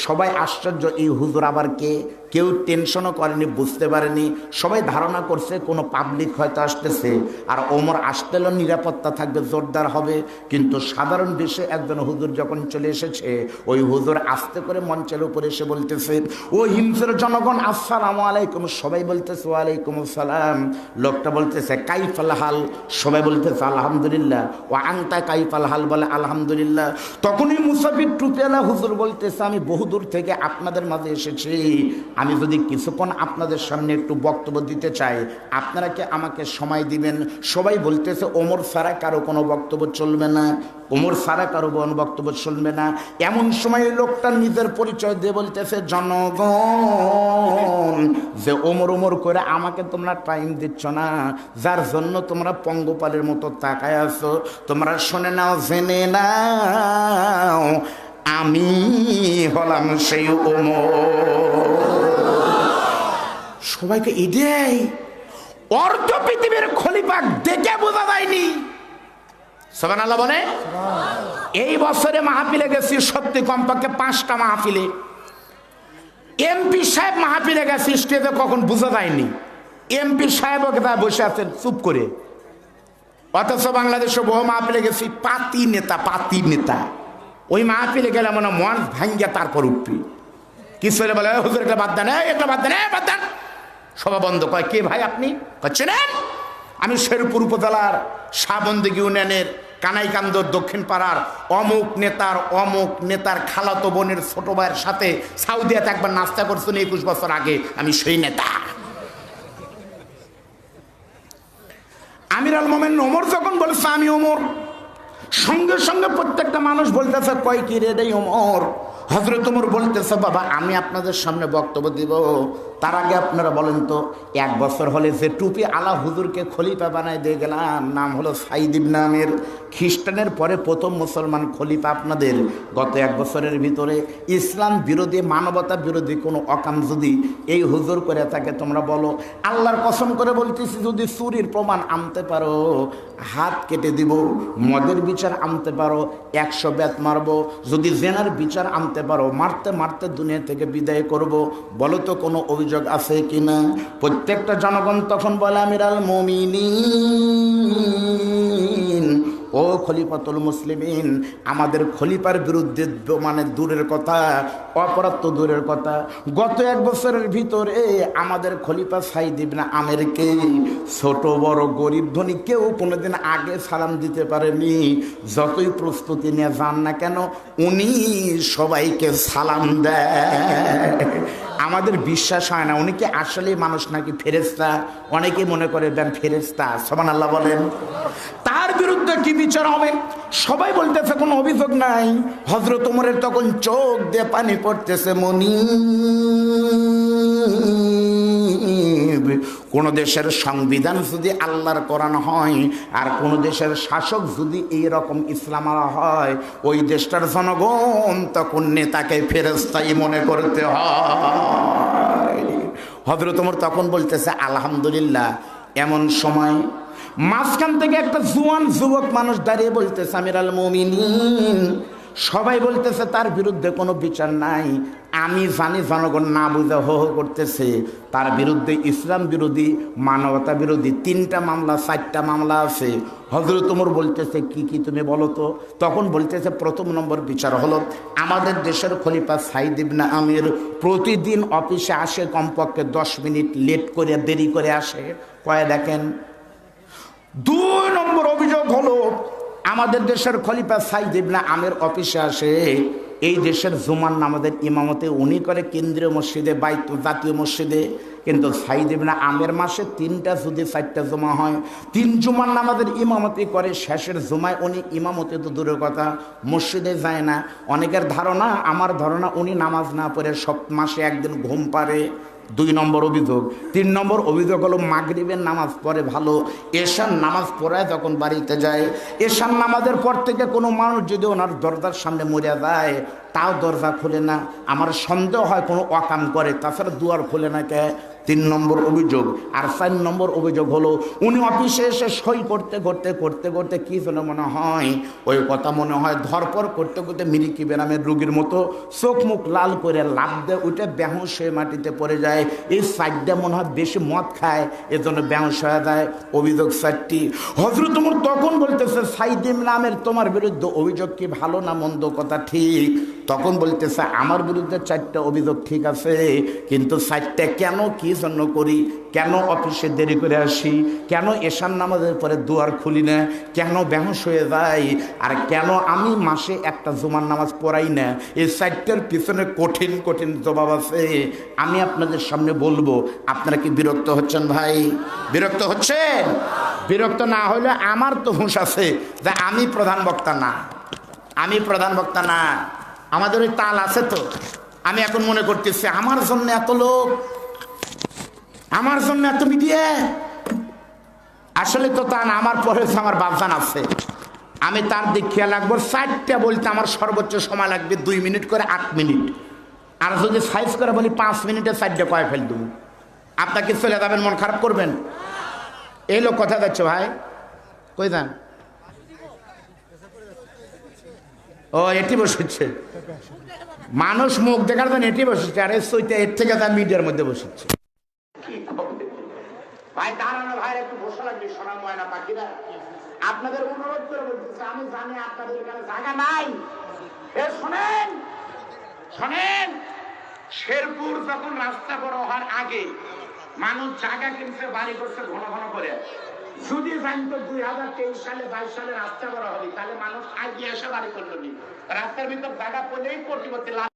সবাই আশ্চর্য, এই হুজুর আবার কে? কেউ টেনশনও করেনি, বুঝতে পারেনি। সবাই ধারণা করছে কোনো পাবলিক হয়তো আসতেছে, আর ওমর আসতেও নিরাপত্তা থাকবে, জোরদার হবে। কিন্তু সাধারণ দেশে একজন হুজুর যখন চলে এসেছে, ওই হুজুর আস্তে করে মঞ্চের উপরে এসে বলতেছে, ও হিমসের জনগণ আসসালামু আলাইকুম। সবাই বলতেছে ওয়ালাইকুম আসসালাম। লোকটা বলতেছে কাইফাল হাল? সবাই বলতেছে আলহামদুলিল্লাহ। ও আংতা কাইফাল হাল? বলে আলহামদুলিল্লাহ। তখনই মুসাফির টুপিওয়ালা হুজুর বলতেছে, আমি বহুদূর থেকে আপনাদের মাঝে এসেছি, আমি যদি কিছুক্ষণ আপনাদের সামনে একটু বক্তব্য দিতে চাই, আপনারা কি আমাকে সময় দিবেন? সবাই বলতেছে ওমর ছাড়া কারো কোনো বক্তব্য চলবে না, ওমর ছাড়া কারো কোনো বক্তব্য চলবে না। এমন সময় লোকটা নিজের পরিচয় দিয়ে বলতেছে, জনগণ, যে ওমর ওমর করে আমাকে তোমরা টাইম দিচ্ছ না, যার জন্য তোমরা পঙ্গপালের মতো তাকায় আছো, তোমরা শুনে নাও, জেনে নাও, আমি হলাম সেই ওমর। সবাইকে এটাই অর্ধ পৃথিবীর খলিফা দেখে বোঝা যায়নি। সুবহানাল্লাহ বলে। এই বছরে মাহফিলে গেছি সত্যি কমপক্ষে 5টা মাহফিলে। এমপি সাহেব মাহফিলে গেছি, স্টেজে কখন বোঝা যায়নি। এমপি সাহেব বসে আছেন চুপ করে, অথচ বাংলাদেশে বহু মাহফিলে গেছি পাতি নেতা। ওই মাহফিলে গেলে মনে মন ভাঙ্গিয়া তারপর উঠবি। কিছু হলে বলে হুজুর এটা বাদ দেন, এটা বাদ দেন, বাদ দেন। সভা বন্ধ। কয় কে ভাই আপনি? চেনেন? আমি শেরপুর উপজেলার শাহবন্দিগি ইউনিয়নের কানাইকান্দর দক্ষিণ পাড়ার অমুক নেতার খালাতো বোনের ছোট ভাইয়ের সাথে সাউদিয়াতে একবার নাস্তা করছেন 21 বছর আগে, আমি সেই নেতা। আমির আল মোমেন ওমর যখন বলছে আমি ওমর, সঙ্গে সঙ্গে প্রত্যেকটা মানুষ বলতেছে কয় কি রে ওমর? হযরত ওমর বলতেছে, বাবা আমি আপনাদের সামনে বক্তব্য দিব, তার আগে আপনারা বলেন তো, 1 বছর হলে যে টুপি আলা হুজুরকে খলিফা বানায় দিয়ে গেলাম, নাম হলো সাইদ ইবনে আমির, খ্রিস্টানের পরে প্রথম মুসলমান খলিফা আপনাদের। গত 1 বছরের ভিতরে ইসলাম বিরোধী, মানবতা বিরোধী কোনো অকাম যদি এই হুজুর করে থাকে, তোমরা বলো, আল্লাহর কসম করে বলতেছি, যদি চুরির প্রমাণ আনতে পারো হাত কেটে দিব, মদের বিচার আনতে পারো 100 বেত মারবো, যদি জেনার বিচার আনতে পারো মারতে মারতে দুনিয়া থেকে বিদায় করব। বলো তো কোনো অভিযোগ আছে কিনা? প্রত্যেকটা জনগণ তখন বলে আমির আল মুমিনিন, ও খলিফাতুল মুসলিমিন, আমাদের খলিফার বিরুদ্ধে মানে দূরের কথা, অপরাধ তো দূরের কথা, গত 1 বছরের ভিতরে আমাদের খলিফা সাইদ ইবনে আমিরকে ছোট বড় গরিব ধনী কেউ কোনোদিন আগে সালাম দিতে পারেনি। যতই প্রস্তুতি নিয়ে যান না কেন, উনি সবাইকে সালাম দেয়। আমাদের বিশ্বাস হয় না উনি কি আসলে মানুষ নাকি ফেরেশতা। অনেকে মনে করে দেন ফেরেশতা। সুবহানাল্লাহ বলেন। তার বিরুদ্ধে কি বিচার হবে? সবাই বলতেছে কোনো অভিযোগ নাই। হযরত ওমরের তখন চোখ দিয়ে পানি পড়তেছে। কোন দেশের সংবিধান যদি আল্লাহর কোরআন হয়, আর কোন দেশের শাসক যদি এইরকম ইসলাম হয়, ওই দেশটার জনগণ তখন নেতাকে ফেরেশতাই মনে করতে হয়। হযরত ওমর তখন বলতেছে আলহামদুলিল্লাহ। এমন সময় মাঝখান থেকে একটা জোয়ান যুবক মানুষ দাঁড়িয়ে বলতেছে আমিরুল মুমিনিন, সবাই বলতেছে তার বিরুদ্ধে কোনো বিচার নাই। আমি জানি জনগণ না বুঝে হো হো করতেছে, তার বিরুদ্ধে ইসলাম বিরোধী, মানবতা বিরোধী 3টা মামলা 4টা মামলা আছে। হযরত ওমর বলতেছে কি কি তুমি বলো তো। তখন বলতেছে প্রথম নম্বর বিচার হলো আমাদের দেশের খলিফা সাইদ ইবনে আমির প্রতিদিন অফিসে আসে কমপক্ষে 10 মিনিট লেট করে, দেরি করে আসে। কয়ে দেখেন। 2 নম্বর অভিযোগ হলো আমাদের দেশের খলিফা সাইদ ইবনে আমির অফিসে আসে, এই দেশের জুমার নামাজের ইমামতে উনি করে কেন্দ্রীয় মসজিদে, জাতীয় মসজিদে। কিন্তু সাইদ ইবনে আমির মাসে 3টা যদি 4টা জুমা হয়, 3 জুমার নামাজের ইমামতি করে। শেষের জুমায় উনি ইমামতি তো দূরের কথা মসজিদে যায় না। অনেকের ধারণা, আমার ধারণা উনি নামাজ না পড়ে সব মাসে একদিন ঘুম পারে। 2 নম্বর অভিযোগ। 3 নম্বর অভিযোগ হলো মাগরিবের নামাজ পড়ে ভালো, এশার নামাজ পড়ায় যখন বাড়িতে যায়, এশার নামাজের পর থেকে কোনো মানুষ যদি ওনার দরজার সামনে মরে যায় তাও দরজা খুলে না। আমার সন্দেহ হয় কোনো অকাম করে, তাছাড়া দুয়ার খুলে না কে। 3 নম্বর অভিযোগ। আর 4 নম্বর অভিযোগ হলো উনি অফিসে এসে সই করতে করতে করতে করতে কি যেন মনে হয়, ওই কথা মনে হয় ধরপর করতে করতে মিরিকি বেনামের রোগীর মতো চোখ মুখ লাল করে লাভ দেয়, উঠে বেহুশ হয়ে মাটিতে পড়ে যায়। এই 4টা মনে হয় বেশি মদ খায়, এজন্য বেহুশ হয়ে যায়। অভিযোগ 4টি। হযরত ওমর তখন বলতেছে সাইদ ইবনে আমির তোমার বিরুদ্ধে অভিযোগ কি ভালো না মন্দ, কথা ঠিক? তখন বলতেছে আমার বিরুদ্ধে 4টা অভিযোগ ঠিক আছে, কিন্তু 4টা কেন, কি জন্য করি, কেন অফিসে দেরি করে আসি, কেন এশার নামাজের পরে দুয়ার খুলি না, কেন বেহুশ হয়ে যাই, আর কেন আমি মাসে একটা জুমার নামাজ পড়াই না, এই 4টার পিছনে কঠিন কঠিন জবাব আছে। আমি আপনাদের সামনে বলবো। আপনারা কি বিরক্ত হচ্ছেন ভাই? বিরক্ত হচ্ছেন? বিরক্ত না হলে আমার তো হুঁশ আছে যে আমি প্রধান বক্তা না, আমি প্রধান বক্তা না। আমাদের ওই তাল আছে তো। আমি এখন মনে করতেছি আমার জন্য এত লোক, আমার জন্য এত মিডিয়া। আসলে তো তা না, আমার পরে আমার বাপজান আছে, আমি তার দিক খেয়াল রাখবো। 4টা বলতে আমার সর্বোচ্চ সময় লাগবে 2 মিনিট করে 8 মিনিট। আর যদি সাইজ করে বলি 5 মিনিটে 4টা কয়ে ফেল দেবো, আপনাকে চলে যাবেন, মন খারাপ করবেন? এই লোক কথা যাচ্ছে ভাই, কই যান? ও এটি বসেছে মানুষ মুখ দেখার জন্য, এটি বসেছে। আর এর থেকে তার মিডিয়ার মধ্যে বসেছে। ভাই দাঁড়ানো ভাই, একটু বসে লাগবে সোনা ময়না পাখিরা। আপনাদের অনুরোধ করে বলতেছে, আমি জানি আপনাদের এখানে জায়গা নাই। শোনেন শোনেন, শেরপুর যখন রাস্তা বড় হওয়ার আগে মানুষ জায়গা কিনছে, বাড়ি করছে ঘন ঘন করে। যদি জানতো 2023 সালে 22 সালে রাস্তা বড় হবে, তাহলে মানুষ আগে এসে বাড়ি করলো নি। রাস্তার ভিতর জায়গা পড়লেই কোটিপতি